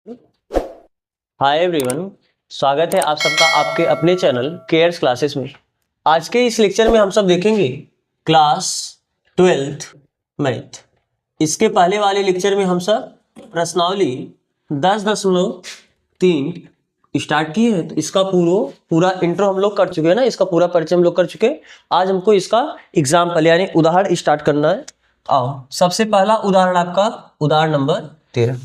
Hi everyone, स्वागत है आप सबका आपके अपने चैनल केयर्स क्लासेस में। आज के इस लेक्चर में हम सब देखेंगे क्लास 12th मैथ। इसके पहले वाले लेक्चर में हम सब प्रश्नावली 10.3 स्टार्ट किए हैं, तो इसका पूरा इंट्रो हम लोग कर चुके हैं ना, इसका पूरा परिचय हम लोग कर चुके हैं। आज हमको इसका एग्जाम्पल यानी उदाहरण स्टार्ट करना है। आओ, सबसे पहला उदाहरण आपका उदाहरण नंबर 13।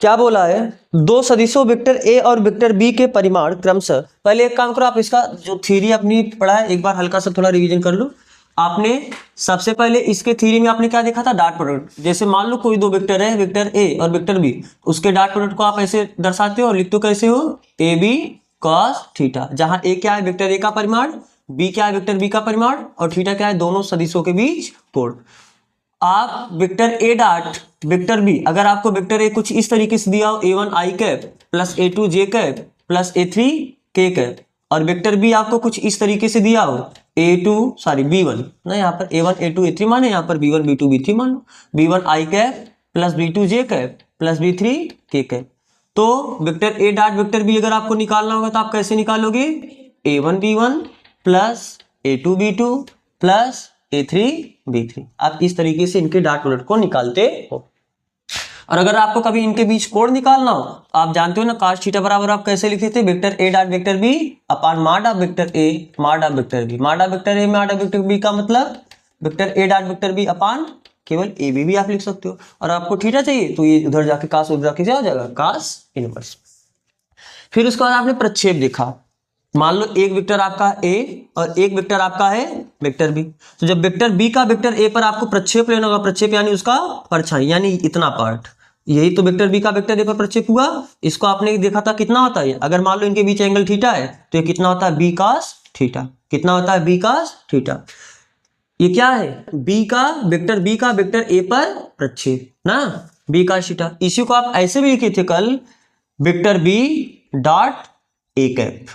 क्या बोला है? दो सदिशों वेक्टर ए और वेक्टर बी के परिमाण क्रमशः, पहले एक काम करो, आप इसका जो थ्योरी अपनी पढ़ा है एक बार हल्का सा थोड़ा रिवीजन कर लो। आपने सबसे पहले इसके थ्योरी में आपने क्या देखा था? Dot product. जैसे मान लो कोई दो वेक्टर है, वेक्टर ए और वेक्टर बी, उसके डॉट प्रोडक्ट को आप ऐसे दर्शाते हो और लिखते हो कैसे हो? ए बी कॉस थीटा, जहां ए क्या है? वेक्टर ए का परिमाण, बी क्या है? वेक्टर बी का परिमाण, और थीटा क्या है? दोनों सदिशों के बीच कोण। आप vector A dot vector B, अगर आपको वेक्टर ए कुछ इस तरीके से दिया हो, a1 i cap plus a2 j cap plus a3 k cap, और वेक्टर बी आपको कुछ इस तरीके से दिया हो, b1 ना, यहाँ पर a1 a2 a3 माने, यहाँ पर b1 b2 b3 मान लो, b1 i cap plus b2 j cap plus b3 k cap. तो vector A dot vector B अगर आपको निकालना होगा तो आप कैसे निकालोगे? a1 b1 plus a2 b2 plus a3 b3। आप इस तरीके से इनके डॉट प्रोडक्ट को निकालते हो। और अगर आपको कभी इनके बीच कोण निकालना हो, आप जानते हो ना, cos थीटा बराबर आप कैसे लिखते थे? Vector A dot vector B upon mod of vector A mod of vector B. Mod of vector A mod of vector B का मतलब vector A dot vector B upon केवल ए बी भी आप लिख सकते हो। और आपको थीटा चाहिए तो ये उधर जाके cos उधर जाके क्या हो जाएगा? cos inverse. फिर उसके बाद आपने प्रक्षेप देखा। मान लो एक वेक्टर आपका ए और एक वेक्टर आपका है वेक्टर बी। तो जब वेक्टर बी का वेक्टर ए पर आपको प्रक्षेप लेना होगा, प्रक्षेप यानी उसका परछाई, यानी इतना पार्ट, यही तो वेक्टर बी का वेक्टर ए पर प्रक्षेप हुआ। इसको आपने देखा था कितना होता है? अगर मान लो इनके बीच एंगल थीटा है तो ये कितना होता है? B cos theta. कितना होता है? B cos theta. ये क्या है? बी का वेक्टर ए पर प्रक्षेप ना, बी कॉस थीटा। इसी को आप ऐसे भी लिखे थे कल, vector B dot A cap.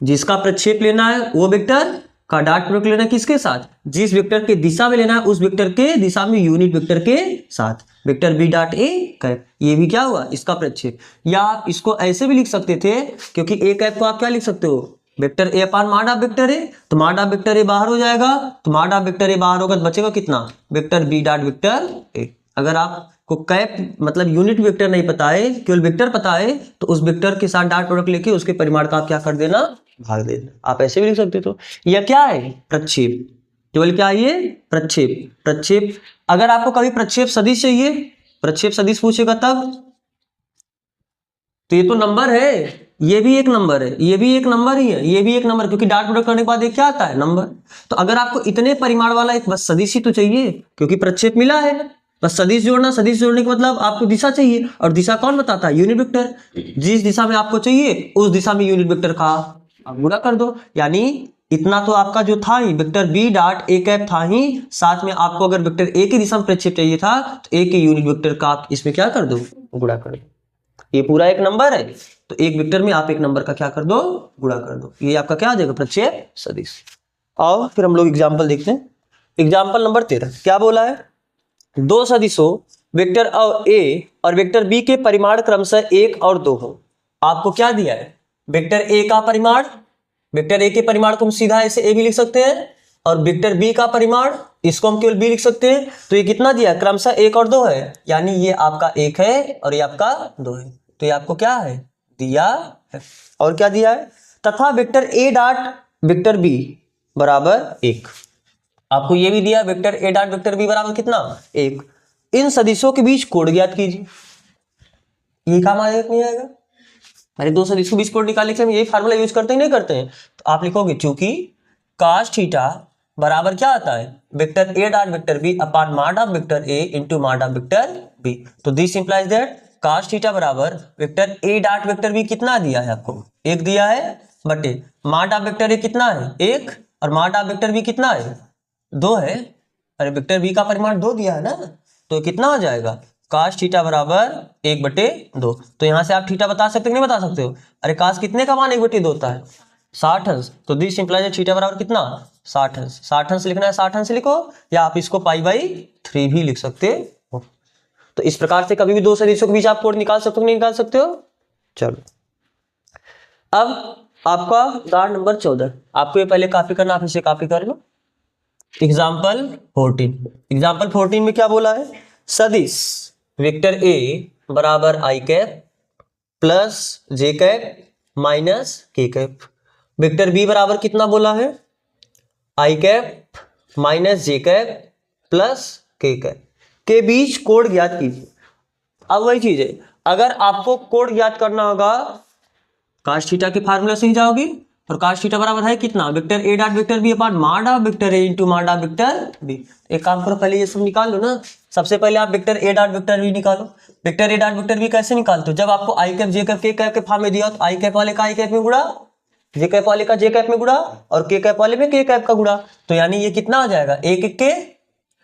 जिसका प्रक्षेप लेना है वो वेक्टर का डॉट प्रोडक्ट लेना है किसके साथ? जिस वेक्टर के दिशा में लेना है उस वेक्टर के दिशा में यूनिट वेक्टर के साथ, vector B dot A cap. ये भी क्या हुआ? इसका प्रक्षेप। या आप इसको ऐसे भी लिख सकते थे, क्योंकि ए कैप को आप क्या लिख सकते हो? Vector A upon mod of vector ए, तो मॉड ऑफ वेक्टर ए बाहर हो जाएगा, तो मॉड ऑफ वेक्टर ए बाहर होगा तो बचेगा कितना? Vector B dot vector A. अगर आपको कैप मतलब यूनिट वेक्टर नहीं पता है, केवल वेक्टर पता है, तो उस वेक्टर के साथ डॉट प्रोडक्ट लेके उसके परिमाण का आप क्या कर देना? भाग देना। आप ऐसे भी लिख सकते हो। यह क्या है? प्रक्षेप। केवल क्या है ये? प्रक्षेप। प्रक्षेप अगर आपको कभी प्रक्षेप सदिश चाहिए, प्रक्षेप सदिश पूछेगा तब, तो ये तो नंबर है, ये भी एक नंबर है, ये भी एक नंबर ही है, ये भी एक नंबर, क्योंकि डॉट प्रोडक्ट करने के बाद ये क्या आता है? नंबर। तो अगर आपको इतने परिमाण वाला एक बस सदिश ही तो चाहिए, क्योंकि प्रक्षेप मिला है, बस सदिश जोड़ना। सदिश जोड़ने का मतलब आपको दिशा चाहिए, और दिशा कौन बताता है? Unit vector. जिस दिशा में आपको चाहिए उस दिशा में यूनिट वेक्टर का आप गुणा कर दो। यानी इतना तो आपका जो था ही, vector B dot A cap था ही, साथ में आपको अगर वेक्टर ए की दिशा में प्रक्षेप चाहिए था तो ए के यूनिट वेक्टर का आप इसमें क्या कर दो? गुणा कर दो। ये पूरा एक नंबर है, तो एक वेक्टर में आप एक नंबर का क्या कर दो? गुणा कर दो। ये आपका क्या आ जाएगा? प्रक्षेप सदिश। आओ फिर हम लोग एग्जाम्पल देखते हैं। एग्जाम्पल नंबर 13 क्या बोला है? दो सदिशों वेक्टर ए और वेक्टर बी के परिमाण क्रमशः 1 और 2 हो। आपको क्या दिया है? वेक्टर ए का परिमाण, वेक्टर ए के परिमाण को हम सीधा ऐसे ए भी लिख सकते हैं, और वेक्टर बी का परिमाण इसको हम केवल बी लिख सकते हैं। तो ये कितना दिया? क्रमशः 1 और 2 है, यानी ये आपका 1 है और ये आपका 2 है। तो ये आपको क्या है? दिया है। और क्या दिया है? तथा vector A dot vector B बराबर 1। आपको ये भी दिया, vector A dot vector B बराबर कितना? 1। इन सदिशों के बीच कोण ज्ञात कीजिए। ये काम आएगा नहीं आएगा? अरे दो सदिश के बीच कोण निकालने के लिए हम यही फार्मूला यूज करते ही नहीं करते हैं। तो आप लिखोगे चूंकि cos थीटा बराबर क्या आता है? Vector A dot vector B upon mod of vector A into mod of vector B. तो this implies that cos theta बराबर vector A dot vector B कितना दिया है आपको? 1 दिया है, बटे मॉड ऑफ वेक्टर ए कितना है? 1, और मॉड ऑफ वेक्टर बी कितना है? 2 है। अरे वेक्टर बी का परिमाण 2 दिया है ना, तो कितना हो जाएगा? cos थीटा बराबर 1/2। तो यहां से आप थीटा बता सकते हो कि नहीं बता सकते हो? अरे cos कितने का मान 1/2 होता है? 60 अंश। तो दिस इंप्लाइज थीटा बराबर कितना? 60 अंश। 60 अंश लिखना है 60 अंश लिखो, या आप इसको पाई बाई 3 भी लिख सकते हो। तो इस प्रकार से कभी भी दो सदिशों के बीच आप कोड निकाल सकते हो नहीं निकाल सकते हो। चलो अब आपका उदाहरण नंबर 14, आपको ये पहले कॉपी करना, आप इसे कॉपी कर लो। एग्जाम्पल 14 में क्या बोला है, सदिश वेक्टर ए बराबर आई कैप प्लस जे कैप माइनस के कैप। वेक्टर बी बराबर कितना बोला है, I cap minus J cap plus K cap के बीच कोड ज्ञात कीजिए। अब वही चीज है, अगर आपको कोड ज्ञात करना होगा काश थीटा के फार्मूला से ही जाओगी, और काश थीटा बराबर है कितना, vector A dot vector B upon mod of vector A into mod of vector B. एक काम करो, पहले ये सब निकाल लो ना। सबसे पहले आप vector A dot vector B निकालो। Vector A dot vector B कैसे निकालते हो, जब आपको I cap J cap K cap के फॉर्म में दिया तो आई कैप वाले का आई कैप में गुणा, जे कैप वाले का जे कैप में गुणा और के कैप वाले में के कैप का गुणा। तो यानी ये कितना आ जाएगा, एक एक के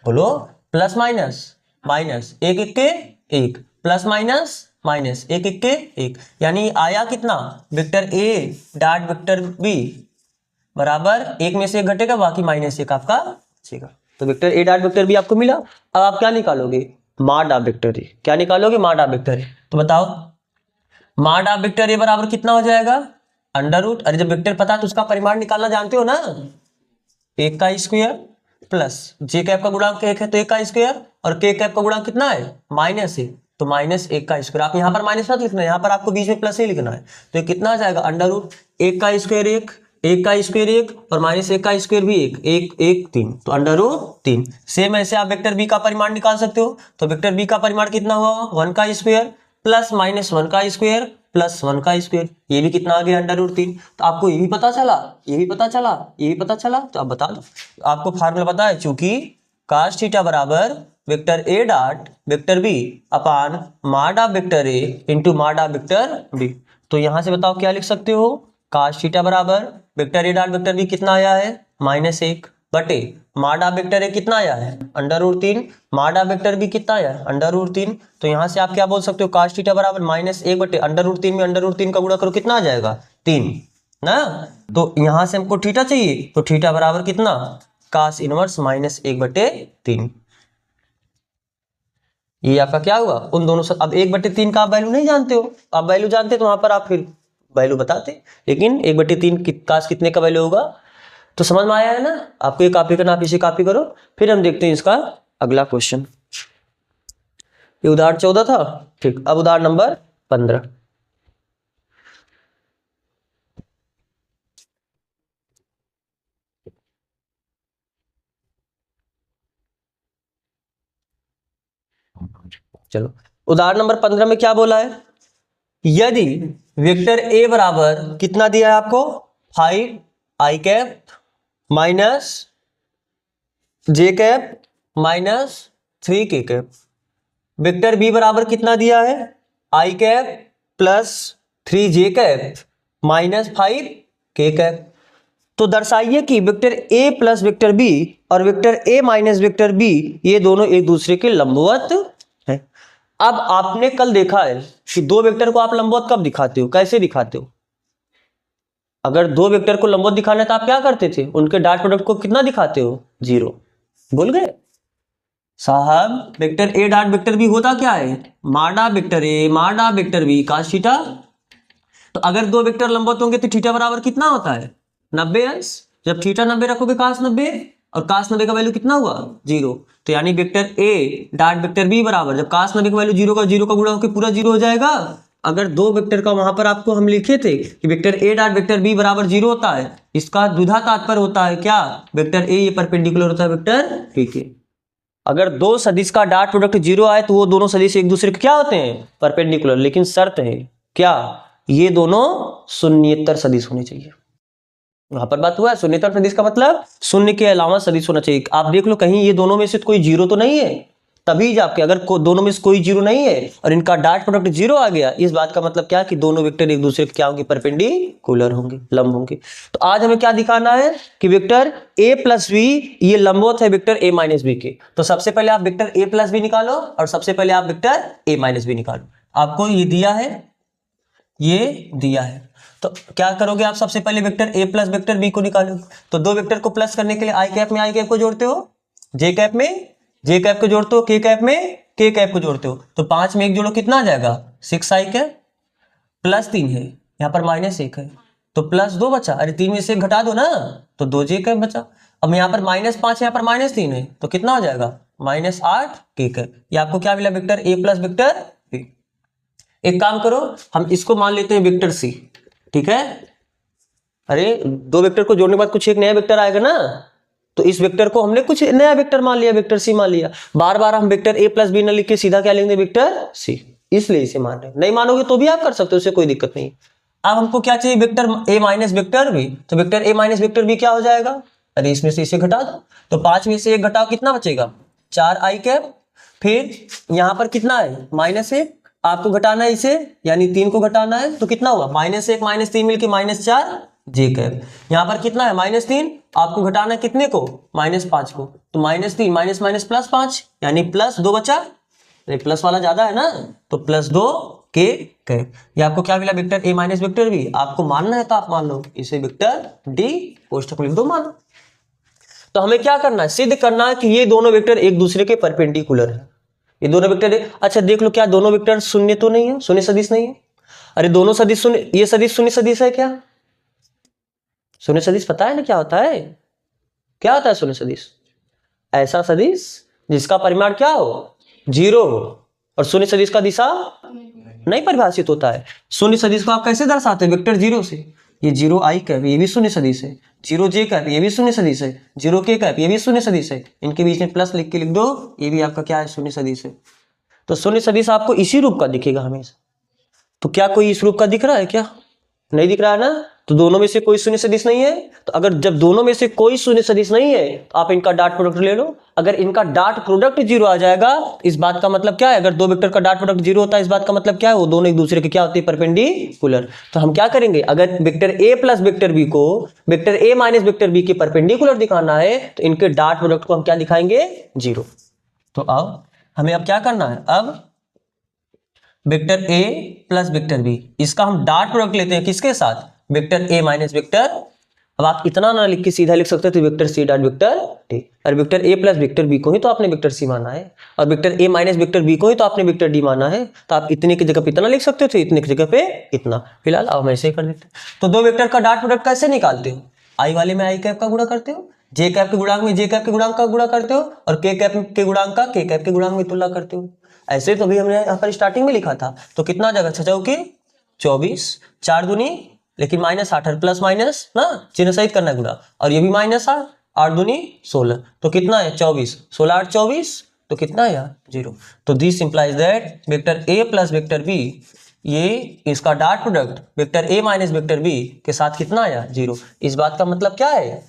बोलो प्लस माइनस माइनस, एक एक के एक प्लस माइनस माइनस, एक एक के एक, यानी आया कितना, vector A dot vector B बराबर एक में से एक घटेगा बाकी माइनस एक आपका बचेगा। तो vector A dot vector B आपको मिला। अब आप क्या निकालोगे, माड ऑफ वेक्टर ए। क्या निकालोगे, माड ऑफ वेक्टर ए। तो बताओ माड ऑफ वेक्टर ए बराबर कितना हो जाएगा, अंडर रूट, अरे जब वेक्टर पता है तो उसका परिमाण निकालना जानते हो ना, एक का स्क्वायर प्लस जे कैप का गुणांक एक है तो एक का स्क्वायर और के कैप का गुणांक कितना है माइनस एक, तो माइनस एक का स्क्वायर। आप यहाँ पर माइनस मत लिखना, यहाँ पर आपको बीच में प्लस ही लिखना है। तो ये कितना आ जाएगा, अंडर रूट एक का स्क्वायर एक, एक का स्क्वायर एक और माइनस एक का स्क्वायर भी एक, एक एक तीन, तो अंडर रूट 3। सेम ऐसे आप वेक्टर बी का परिमाण निकाल सकते हो। तो वेक्टर बी का परिमाण कितना हुआ, 1 का स्क्वायर प्लस माइनस 1 का स्क्वायर प्लस 1 का स्क्वायर, ये भी कितना आ गया, अंडर रूट 3। तो आपको ये भी पता चला, ये भी पता चला, ये भी पता चला, तो आप बता दो। आपको फार्मूला पता है, चूंकि cos थीटा बराबर vector A dot vector B upon mod of vector A into mod of vector B. तो यहां से बताओ क्या लिख सकते हो, cos थीटा बराबर vector A dot vector B कितना आया है, -1 बटे माड ऑफ वेक्टर ए कितना आया है, अंडर रूट 3, माड ऑफ वेक्टर बी कितना आया है, अंडर रूट 3। तो यहां से आप क्या बोल सकते हो, cos थीटा बराबर -1 बटे अंडर रूट 3 में अंडर रूट 3 का गुणा करो कितना आ जाएगा, 3 ना। तो यहां से हमको थीटा चाहिए, तो थीटा बराबर कितना, cos इनवर्स -1 बटे 3। ये आपका क्या हुआ, उन दोनों से। अब 1/3 का आप वैल्यू नहीं जानते हो, आप वैल्यू जानते तो वहां पर आप फिर वैल्यू बताते, लेकिन 1/3 काश कितने का वैल्यू होगा। तो समझ में आया है ना, आपको ये कॉपी करना, आप इसे कॉपी करो। फिर हम देखते हैं इसका अगला क्वेश्चन। ये उदाहरण 14 था, ठीक। अब उदाहरण नंबर 15। चलो उदाहरण नंबर 15 में क्या बोला है, यदि वेक्टर ए बराबर कितना दिया है आपको, 5 I cap minus J cap minus 3 K cap, vector B बराबर कितना दिया है, I cap plus 3 J cap minus 5 K cap. तो दर्शाइए कि vector A plus vector B और vector A minus vector B ये दोनों एक दूसरे के लंबवत है। अब आपने कल देखा है कि दो वेक्टर को आप लंबवत कब दिखाते हो, कैसे दिखाते हो। अगर दो वेक्टर को लंबवत दिखाना है तो आप क्या करते थे, उनके डॉट प्रोडक्ट को कितना दिखाते हो, 0। भूल गए साहब, vector A dot vector B होता क्या है, mod of vector A mod of vector B cos theta. तो अगर दो वेक्टर लंबवत होंगे तो थीटा बराबर कितना होता है, 90 अंश। जब थीटा 90 रखोगे cos 90 और cos 90 का वैल्यू कितना हुआ, 0। तो यानी vector A dot vector B बराबर, जब cos 90 का वैल्यू 0 का गुणा होकर पूरा 0 हो जाएगा। अगर दो वेक्टर का वहां पर आपको हम लिखे थे कि vector A dot vector B बराबर 0 होता है, इसका द्विधा तात्पर्य होता है क्या, वेक्टर ए ये परपेंडिकुलर होता है वेक्टर बी के। अगर दो सदिश का डॉट प्रोडक्ट 0 आए तो वो दोनों सदिश एक दूसरे के क्या होते हैं, परपेंडिकुलर। लेकिन शर्त है क्या, ये दोनों शून्येतर सदिश होने चाहिए। वहां पर बात हुआ है, शून्येतर सदिश का मतलब शून्य के अलावा सदिश होना चाहिए। आप देख लो कहीं ये दोनों में से कोई 0 तो नहीं है, तभी जाके अगर दोनों में से कोई 0 नहीं है और इनका डॉट प्रोडक्ट 0 आ गया, इस बात का मतलब क्या कि दोनों वेक्टर एक दूसरे के क्या होंगे, परपेंडिकुलर होंगे, लंब होंगे। तो आज हमें क्या दिखाना है कि वेक्टर a प्लस बी ये लंबवत है वेक्टर a माइनस बी के। तो सबसे पहले आप वेक्टर a प्लस बी निकालो और सबसे पहले आप वेक्टर a माइनस बी निकालो। आपको ये दिया है, ये दिया है, तो क्या करोगे आप, सबसे पहले vector a plus vector b को निकालोगे। तो दो वेक्टर को प्लस करने के लिए आई कैप में आई कैप को जोड़ते हो, जे कैप में जे कैप को जोड़ते हो के कैप में के कैप को जोड़ते हो तो 5 में 1 जोड़ो कितना आ जाएगा 6i कैप प्लस 3 है, यहाँ पर -1 है तो +2 बचा। अरे 3 में से 1 घटा दो ना तो 2j कैप बचा। अब यहाँ पर -5 यहाँ पर -3 है तो कितना हो जाएगा -8 के कैप। ये आपको क्या मिला vector a plus vector b। एक काम करो हम इसको मान लेते हैं वेक्टर c, ठीक है। अरे दो वेक्टर को जोड़ने के बाद कुछ एक नया वेक्टर आएगा ना, तो इस वेक्टर को हमने कुछ नया वेक्टर मान लिया, वेक्टर सी मान लिया। बार बार हम वेक्टर a प्लस बी न लिख के सीधा क्या लिखेंगे वेक्टर c, इसलिए इसे मान रहे हैं। नहीं मानोगे तो भी आप कर सकते हो, उससे कोई दिक्कत नहीं। अब हमको क्या चाहिए vector a minus vector b, तो vector a minus vector b क्या हो जाएगा, अरे इसमें से इसे घटा दो तो 5 में से 1 घटाओ कितना बचेगा 4i कैप। फिर यहाँ पर कितना है -1, आपको घटाना है इसे यानी 3 को घटाना है तो कितना हुआ -1 -3 मिलके -4 जे कैप। यहाँ पर कितना है -3, आपको घटाना है कितने को -5 को, तो -3 माइनस +5 यानी +2 बचा। प्लस वाला ज्यादा है ना तो +2 के कैप। ये आपको क्या मिला vector a minus vector b। आपको मानना है तो आप मान लो, इसे वेक्टर d कोष्ठक लिख दो मानो। तो हमें क्या करना है, सिद्ध करना है कि ये दोनों वेक्टर एक दूसरे के परपेंडिकुलर है। ये दोनों वेक्टर अच्छा देख लो क्या दोनों वेक्टर शून्य तो नहीं है, शून्य सदिश नहीं है। अरे दोनों सदिश शून्य, ये सदिश शून्य सदिश है क्या, शून्य सदिश पता है ना क्या होता है, क्या होता है शून्य सदिश, ऐसा सदिश जिसका परिमाण क्या हो 0 हो और शून्य सदिश का दिशा नहीं परिभाषित होता है। शून्य सदिश को आप कैसे दर्शाते हैं वेक्टर 0 से, ये 0i कैप ये भी शून्य सदिश है, 0j कैप ये भी शून्य सदिश है, 0k कैप ये भी शून्य सदिश है, इनके बीच में प्लस लिख के लिख दो, ये भी आपका क्या है शून्य सदिश है। तो शून्य सदिश आपको इसी रूप का दिखेगा हमेशा। तो क्या कोई इस रूप का दिख रहा है, क्या नहीं दिख रहा है ना, तो दोनों में से कोई शून्य सदिश नहीं है। तो अगर जब दोनों में से कोई शून्य सदिश नहीं है तो आप इनका डॉट प्रोडक्ट ले लो। अगर इनका डॉट प्रोडक्ट 0 आ जाएगा इस बात का मतलब क्या है, अगर दो वेक्टर का डॉट प्रोडक्ट 0 होता है इस बात का मतलब क्या है, वो दोनों एक दूसरे के क्या होते हैं परपेंडिकुलर। तो हम क्या करेंगे, अगर vector a plus vector b को vector a minus vector b के परपेंडिकुलर दिखाना है तो इनके डॉट प्रोडक्ट को हम क्या दिखाएंगे 0। तो अब हमें अब क्या करना है, अब vector a plus vector b इसका हम डॉट प्रोडक्ट लेते हैं किसके साथ, वेक्टर a माइनस वेक्टर। अब आप इतना ना लिख के सीधा लिख सकते थे vector c dot vector d। और vector a plus vector b को ही तो आपने वेक्टर c माना है और vector a minus vector b को ही तो आपने वेक्टर d माना है। तो आप इतने की जगह पे इतना लिख सकते थे, इतने की जगह पे इतना। फिलहाल अब हम ऐसे ही कर देते हैं। तो दो वेक्टर का डॉट प्रोडक्ट कैसे निकालते हो, आई वाले में आई कैप का गुणा करते हो, जे कैप के गुणांक में जे कैप के गुणांक का गुणा करते हो और के कैप के गुणांक का के कैप के गुणांक में तुलना करते हो। ऐसे तो भी हमने यहाँ पर स्टार्टिंग में लिखा था। तो कितना जगह 6 चौके 24, 4 दूनी लेकिन -8 प्लस माइनस ना चिन्ह सहित करना गुणा, और ये भी -8, 8 दूनी 16 तो कितना है 24, 16 8 24 तो कितना है यार 0। तो this implies that vector a plus vector b ये इसका dot product vector a minus vector b के साथ कितना आया 0। इस बात का मतलब क्या है,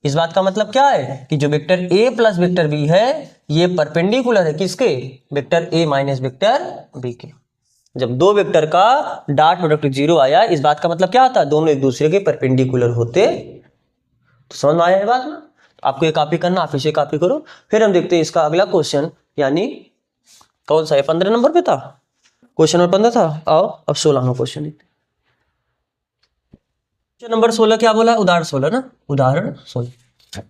इस बात का मतलब क्या है कि जो vector a plus vector b है ये परपेंडिकुलर है किसके, vector a minus vector b के। जब दो वेक्टर का डॉट प्रोडक्ट 0 आया इस बात का मतलब क्या होता है, दोनों एक दूसरे के परपेंडिकुलर होते। तो समझ में आया है बात ना। तो आपको ये कॉपी करना, आप इसे कॉपी करो। फिर हम देखते हैं इसका अगला क्वेश्चन, यानी कौन सा है 15 नंबर पे था क्वेश्चन नंबर 15 था। आओ अब 16वां क्वेश्चन देखते हैं। क्वेश्चन नंबर 16 क्या बोला, उदाहरण 16 ना, उदाहरण 16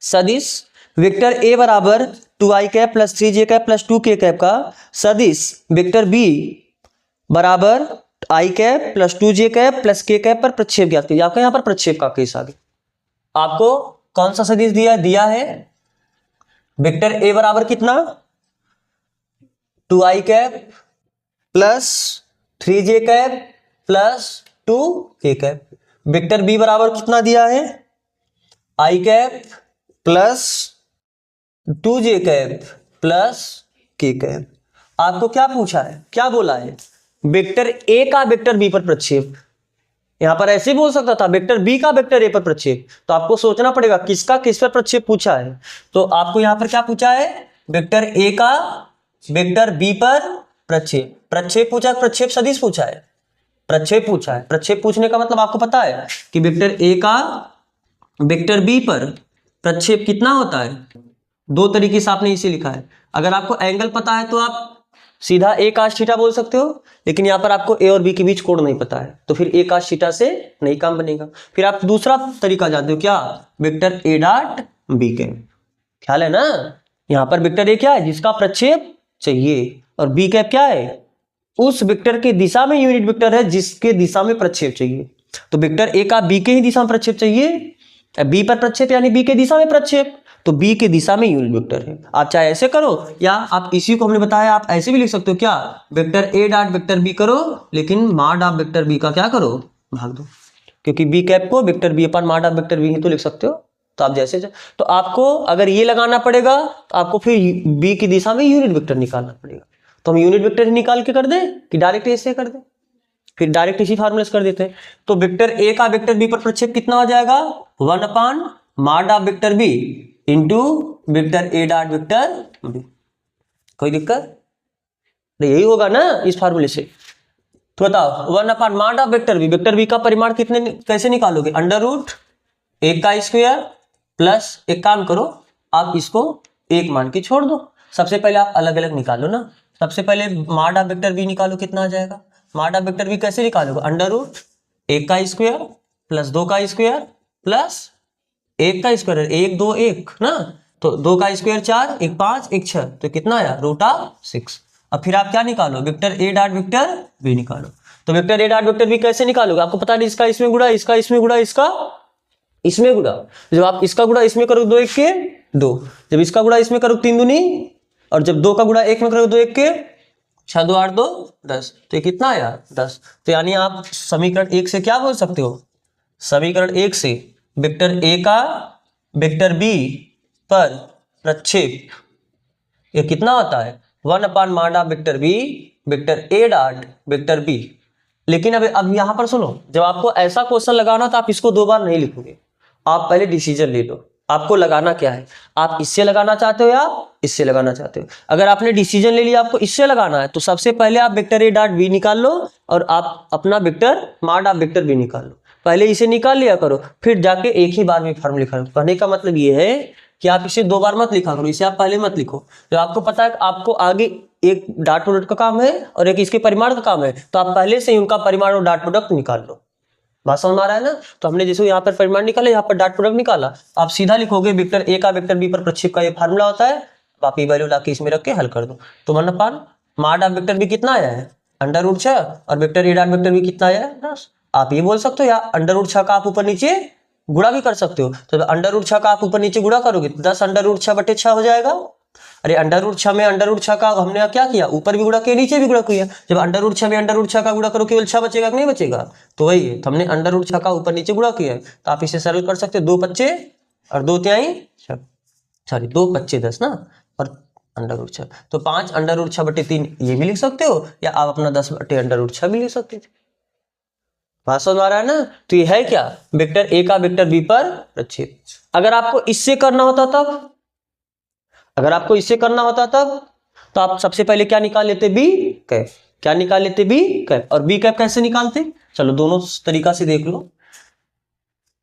सदिश वेक्टर a बराबर 2i cap plus 3j cap plus 2k cap का सदिश वेक्टर b बराबर i cap plus 2j cap plus k cap पर प्रक्षेप ज्ञात कीजिए। आपका यहाँ पर प्रक्षेप का केस आ गया। आपको कौन सा सदिश दिया है वेक्टर a बराबर कितना 2i cap plus 3j cap plus 2k cap. Vector b बराबर कितना दिया है i cap plus 2j cap plus k cap. आपको क्या पूछा है, क्या बोला है, वेक्टर a का वेक्टर b पर प्रक्षेप। यहां पर ऐसे बोल सकता था वेक्टर b का वेक्टर a पर प्रक्षेप। तो आपको सोचना पड़ेगा किसका किस पर प्रक्षेप पूछा है। तो आपको यहां पर क्या पूछा है, वेक्टर a का वेक्टर b पर प्रक्षेप। प्रक्षेप पूछा है, प्रक्षेप सदिश पूछा है, प्रक्षेप पूछा है। प्रक्षेप पूछने का मतलब आपको पता है कि वेक्टर a का वेक्टर b पर प्रक्षेप कितना होता है, दो तरीके से आपने इसे लिखा है। अगर आपको एंगल पता है तो आप सीधा a cos थीटा बोल सकते हो, लेकिन यहाँ पर आपको a और b के बीच कोण नहीं पता है तो फिर a cos थीटा से नहीं काम बनेगा। फिर आप दूसरा तरीका जानते हो क्या, वेक्टर a डॉट b के, ख्याल है ना। यहाँ पर वेक्टर a क्या है जिसका प्रक्षेप चाहिए। और बी कैप क्या है, उस वेक्टर के दिशा में यूनिट वेक्टर है जिसके दिशा में प्रक्षेप चाहिए। तो वेक्टर ए का बी के ही दिशा में प्रक्षेप चाहिए, बी पर प्रक्षेप यानी बी के दिशा में प्रक्षेप, तो बी के दिशा में यूनिट वेक्टर है। आप चाहे ऐसे करो या आप इसी को हमने बताया आप ऐसे भी लिख सकते हो, क्या, vector A dot vector B करो लेकिन माड ऑफ वेक्टर बी का क्या करो, भाग दो, क्योंकि बी कैप को वेक्टर बी अपन माड ऑफ वेक्टर बी ही तो लिख सकते हो। तो आप जैसे तो आपको अगर ये लगाना पड़ेगा तो आपको फिर बी की दिशा में यूनिट वेक्टर निकालना पड़ेगा। तो हम यूनिट वेक्टर ही निकाल के कर दें कि डायरेक्ट ऐसे कर दें, फिर डायरेक्ट इसी फार्मूले से कर देते हैं। तो वेक्टर ए का वेक्टर बी पर प्रक्षेप कितना हो जाएगा, 1/mod of vector B into vector A dot vector B. कोई दिक्कत नहीं, यही होगा ना इस फार्मूले से। तो बताओ 1/mod ऑफ वेक्टर बी का परिमाण कितने कैसे निकालोगे, अंडर रूट 1 का स्क्वायर प्लस, एक काम करो आप इसको 1 मान के छोड़ दो। सबसे पहले आप अलग अलग निकालो ना, सबसे पहले मॉड ऑफ वेक्टर बी निकालो, कितना आ जाएगा, मॉड ऑफ वेक्टर बी कैसे निकालोगे, अंडर रूट 1 का स्क्वायर प्लस 2 का स्क्वायर प्लस 1 का स्क्वायर, 1 2 1 ना, तो 2 का स्क्वायर 4, 1 5 1 6, तो कितना आया √6। अब फिर आप क्या निकालो, vector A dot vector B निकालो। तो vector A dot vector B कैसे निकालोगे, आपको पता नहीं, इसका इसमें गुणा, इसका इसमें गुणा, इसका इसमें गुणा। जब आप इसका गुणा इसमें करोगे 2 1 के 2, जब इसका गुणा इसमें करोगे 3 दूनी, और जब 2 का गुणा 1 में करोगे 2 1 के 6 2 8 2 10, तो ये कितना आया 10। तो यानी आप समीकरण 1 से क्या बोल सकते हो, समीकरण 1 से वेक्टर ए का वेक्टर बी पर प्रक्षेप ये कितना होता है, 1/mod of vector B vector A dot vector B. लेकिन अब यहां पर सुनो, जब आपको ऐसा क्वेश्चन लगाना तो आप इसको 2 बार नहीं लिखोगे, आप पहले डिसीजन ले लो आपको लगाना क्या है, आप इससे लगाना चाहते हो या इससे लगाना चाहते हो। अगर आपने डिसीजन ले लिया आपको इससे लगाना है, तो सबसे पहले आप वेक्टर ए डॉट बी निकाल लो और आप अपना vector mod of vector B निकाल लो, पहले इसे निकाल लिया करो, फिर जाके एक ही बार में फॉर्म लिखा करो। कहने का मतलब ये है कि आप इसे 2 बार मत लिखा करो, इसे आप पहले मत लिखो। जब आपको पता है कि आपको आगे एक डॉट प्रोडक्ट का काम है और एक इसके परिमाण का काम है, तो आप पहले से ही उनका परिमाण और डॉट प्रोडक्ट निकाल लो। बात समझ में आ रहा है ना। तो हमने जैसे यहाँ पर परिमाण निकाला, यहाँ पर डॉट प्रोडक्ट निकाला, आप सीधा लिखोगे वेक्टर ए का वेक्टर बी पर प्रक्षेप का ये फार्मूला होता है, आप ये वैल्यू लाके इसमें रख के हल कर दो। तो 1/mod ऑफ वेक्टर बी कितना आया है, अंडर रूट 6, और vector A dot vector B कितना आया है 10। आप ये बोल सकते हो या अंडर रूट 6 का आप ऊपर नीचे गुणा भी कर सकते हो। तो अंडर रूट 6 का आप ऊपर नीचे गुणा करोगे 10 अंडर रूट 6/6 हो जाएगा। अरे अंडर रूट 6 में अंडर रूट 6 का हमने क्या किया, ऊपर भी गुणा किया नीचे भी गुणा किया। जब अंडर रूट 6 में अंडर रूट 6 का गुणा करो केवल 6 बचेगा कि नहीं बचेगा, तो वही है, तो हमने अंडर रूट 6 का ऊपर नीचे गुणा किया है। तो आप इसे सरल कर सकते हो, 2 5 और 2 3 6, सॉरी 2 5 10 ना, और अंडर रूट 6, तो 5 अंडर रूट 6/3 ये भी लिख सकते हो, या आप अपना 10 अंडर रूट 6 भी लिख सकते थे। बात समझ आ रहा है ना। तो ये है क्या, वेक्टर ए का वेक्टर बी पर प्रक्षेप। अगर आपको इससे करना होता तब, अगर आपको इससे करना होता तब, तो आप सबसे पहले क्या निकाल लेते, बी कैप, क्या निकाल लेते, बी कैप। और बी कैप कैसे निकालते, चलो दोनों तरीका से देख लो।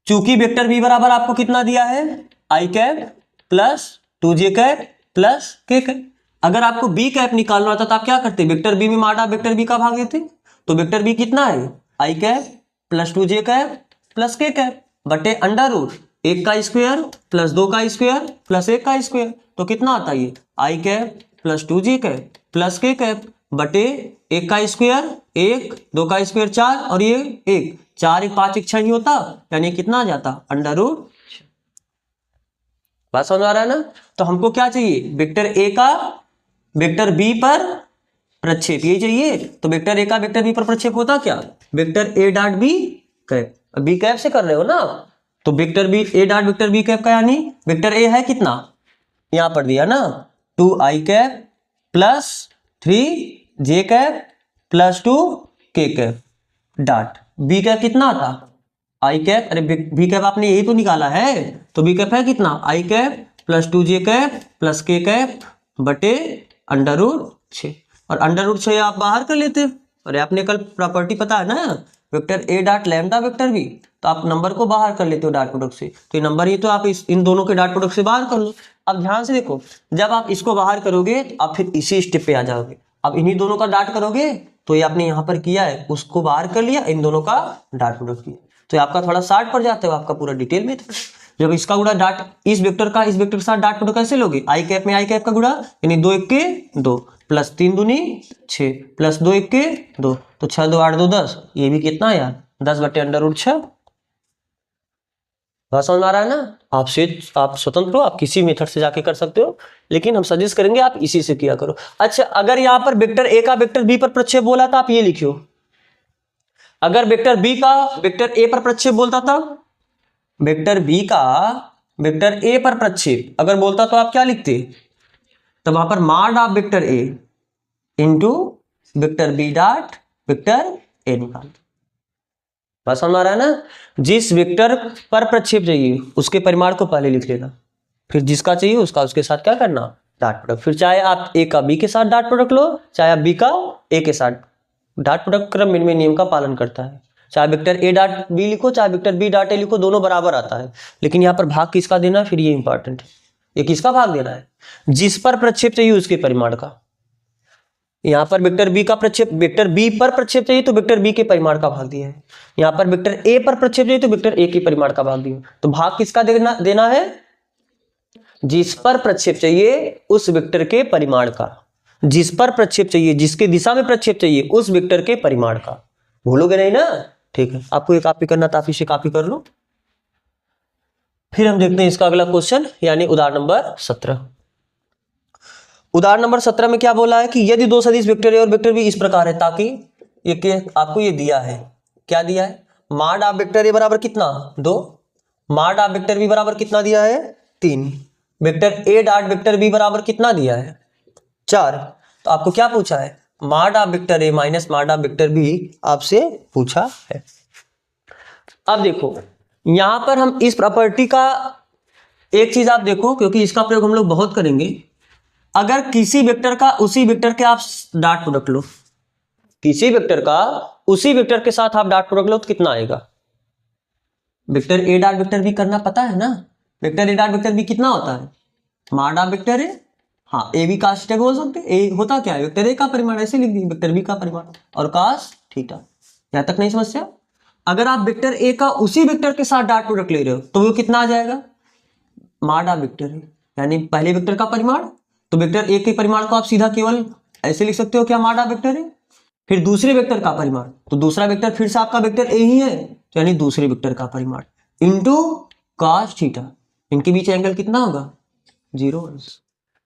चूंकि वेक्टर बी बराबर आपको कितना दिया है, I cap plus 2j cap plus K cap. अगर आपको बी कैप निकालना होता तो आप क्या करते, वेक्टर बी में मॉड ऑफ वेक्टर बी का भाग देते। तो वेक्टर बी कितना है, I cap plus 2j cap plus K cap बटे अंडर रूट 1 का स्क्वायर प्लस 2 का स्क्वायर प्लस 1 का स्क्वायर। तो कितना आता है ये, I cap plus 2j cap plus K cap बटे 1 का स्क्वायर 1, 2 का स्क्वायर 4 और ये 1, 4 1 5 1 6 ही होता, यानी कितना आ जाता, अंडर रूट। बात समझ आ रहा है ना। तो हमको क्या चाहिए, वेक्टर ए का वेक्टर बी पर प्रक्षेप, ये चाहिए। तो वेक्टर ए का वेक्टर बी पर प्रक्षेप होता क्या, vector A dot B cap, B cap से कर रहे हो ना। तो vector B A dot vector B cap का यानी वेक्टर ए है कितना, यहां पर दिया ना, 2 आई cap plus 3 J cap plus 2 के कैप डॉट बी कैप कितना था, आई कैप, अरे बी कैप आपने यही तो निकाला है, तो बी कैप है कितना, I cap plus 2j cap plus K cap बटे अंडर रूट 6। और अंडर रूट 6 आप बाहर कर लेते। अरे आपने कल प्रॉपर्टी पता है ना, vector A dot lambda vector B, तो आप नंबर को बाहर कर लेते हो डॉट प्रोडक्ट से, तो ये नंबर ये तो आप इन दोनों के डॉट प्रोडक्ट से बाहर कर लो। अब ध्यान से देखो, जब आप इसको बाहर करोगे तो आप फिर इसी स्टेप पे आ जाओगे। अब इन्हीं दोनों का डॉट करोगे, तो ये आपने यहाँ पर किया है, उसको बाहर कर लिया, इन दोनों का डॉट प्रोडक्ट किया, तो आपका थोड़ा शार्ट पड़ जाता है, आपका पूरा डिटेल में। जब इसका गुणा डॉट इस वेक्टर का इस वेक्टर के साथ डॉट प्रोडक्ट कैसे लोगे, आई कैप में आई कैप का गुणा, यानी 2 1 के 2 प्लस 3 दूनी 6 प्लस 2 1 2, तो 6 2 8 2 10, ये भी कितना है यार 10/√6। बात समझ में आ रहा है ना। आप स्वतंत्र हो, आप किसी मेथड से जाके कर सकते हो, लेकिन हम सजेस्ट करेंगे आप इसी से किया करो। अच्छा, अगर यहाँ पर वेक्टर ए का वेक्टर बी पर प्रक्षेप बोला था, आप ये लिखियो। अगर वेक्टर बी का वेक्टर ए पर प्रक्षेप बोलता था, वेक्टर बी का वेक्टर ए पर प्रक्षेप अगर बोलता तो आप क्या लिखते, तो वहां पर mod of vector A into vector B dot vector A निकालते। बात समझ आ रहा है ना। जिस वेक्टर पर प्रक्षेप चाहिए उसके परिमाण को पहले लिख लेना, फिर जिसका चाहिए उसका उसके साथ क्या करना, डॉट प्रोडक्ट। फिर चाहे आप ए का बी के साथ डॉट प्रोडक्ट लो, चाहे आप बी का ए के साथ। डॉट प्रोडक्ट क्रम में नियम का पालन करता है। चाहे वेक्टर ए डॉट बी लिखो, चाहे वेक्टर बी डॉट ए लिखो, दोनों बराबर आता है। लेकिन यहाँ पर भाग किसका देना है, फिर ये इंपॉर्टेंट है। ये किसका भाग देना है, जिस पर प्रक्षेप चाहिए उसके परिमाण का। यहाँ पर वेक्टर बी का प्रक्षेप, वेक्टर बी पर प्रक्षेप चाहिए तो वेक्टर बी के परिमाण का भाग दिया है। यहाँ पर वेक्टर ए पर प्रक्षेप चाहिए तो वेक्टर ए के परिमाण का भाग दिया। तो भाग किसका देना है, जिस पर प्रक्षेप चाहिए उस वेक्टर के परिमाण का। जिस पर प्रक्षेप चाहिए, जिसके दिशा में प्रक्षेप चाहिए उस वेक्टर के परिमाण का। भूलोगे नहीं ना, ठीक है। आपको ये कॉपी करना था, आप इसे कॉपी कर लो। फिर हम देखते हैं इसका अगला क्वेश्चन, यानी उदाहरण नंबर 17। उदाहरण नंबर 17 में क्या बोला है कि यदि दो सदिश वेक्टर ए और वेक्टर बी इस प्रकार है, ताकि ये आपको ये दिया है, क्या दिया है, माड ऑफ वेक्टर ए बराबर कितना 2, माड ऑफ वेक्टर बी बराबर कितना दिया है 3, vector A dot vector B बराबर कितना दिया है 4। तो आपको क्या पूछा है, mod of vector A minus माड ऑफ वेक्टर बी आपसे पूछा है। अब देखो यहां पर हम इस प्रॉपर्टी का एक चीज आप देखो, क्योंकि इसका प्रयोग हम लोग बहुत करेंगे। अगर किसी वेक्टर का उसी वेक्टर के आप डॉट प्रोडक्ट लो, किसी वेक्टर का उसी वेक्टर के साथ आप डॉट प्रोडक्ट लो तो कितना आएगा, vector A dot vector B करना पता है ना। Vector A dot vector B कितना होता है, माड ऑफ वेक्टर ए, हाँ ए बी कास थीटा बोल सकते। ए होता क्या है, वेक्टर ए का परिमाण, ऐसे लिख दी वेक्टर बी का परिमाण और कास थीटा। यहां तक नहीं समस्या। अगर आप वेक्टर ए का उसी वेक्टर के साथ डॉट प्रोडक्ट ले रहे हो तो वो कितना आ जाएगा, माड ऑफ वेक्टर ए, यानी पहले वेक्टर का परिमाण। तो वेक्टर ए के परिमाण को आप सीधा केवल ऐसे लिख सकते हो, क्या माड ऑफ वेक्टर है। फिर दूसरे वेक्टर का परिमाण, तो दूसरा वेक्टर फिर से आपका वेक्टर ए ही है, तो यानी दूसरे वेक्टर का परिमाण इंटू cos थीटा। इनके बीच एंगल कितना होगा 0।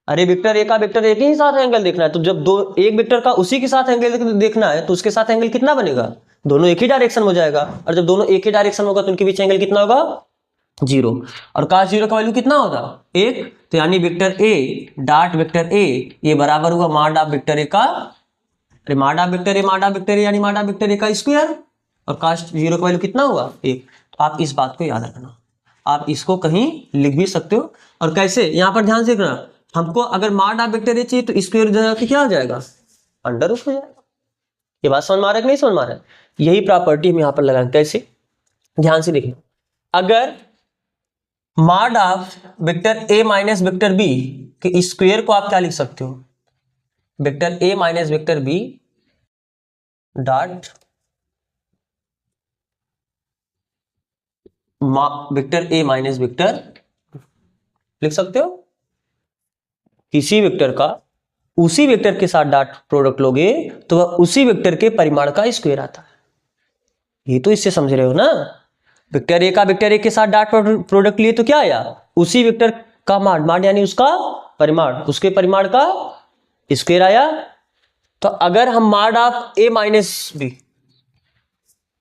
अरे वेक्टर ए का वेक्टर ए के ही साथ एंगल देखना है, तो जब दो एक वेक्टर का उसी के साथ एंगल देखना है तो उसके साथ एंगल कितना बनेगा, दोनों एक ही डायरेक्शन में हो जाएगा। और जब दोनों एक ही डायरेक्शन में होगा तो उनके बीच एंगल कितना होगा 0। और cos 0 का वैल्यू कितना होगा 1। तो यानी वेक्टर ए डॉट वेक्टर ए ये बराबर हुआ माड ऑफ वेक्टर ए का, अरे माड of vector A, mod of vector ए यानी माड ऑफ वेक्टर ए का स्क्वायर, और cos 0 का वैल्यू कितना हुआ 1। तो आप इस बात को याद रखना, आप इसको कहीं लिख भी सकते हो। और कैसे, यहाँ पर ध्यान से देखना, हमको अगर माड ऑफ वेक्टर ए चाहिए तो स्क्वायर तो क्या हो जाएगा अंडर रूट हो जाएगा। ये बात समझ में आ रहा है कि नहीं समझ में आ रहा है, यही प्रॉपर्टी हम यहाँ पर लगाएंगे। कैसे, ध्यान से देखना, अगर mod of vector A minus vector B के स्क्वायर को आप क्या लिख सकते हो, vector A minus vector B dot vector A minus vector लिख सकते हो। किसी वेक्टर का उसी वेक्टर के साथ डॉट प्रोडक्ट लोगे तो वह उसी वेक्टर के परिमाण का स्क्वायर आता है। ये तो इससे समझ रहे हो ना, वेक्टर ए का वेक्टर ए के साथ डॉट प्रोडक्ट लिए तो क्या आया, उसी वेक्टर का माड यानी उसका परिमाण, उसके परिमाण का स्क्वायर आया। तो अगर हम mod of A minus B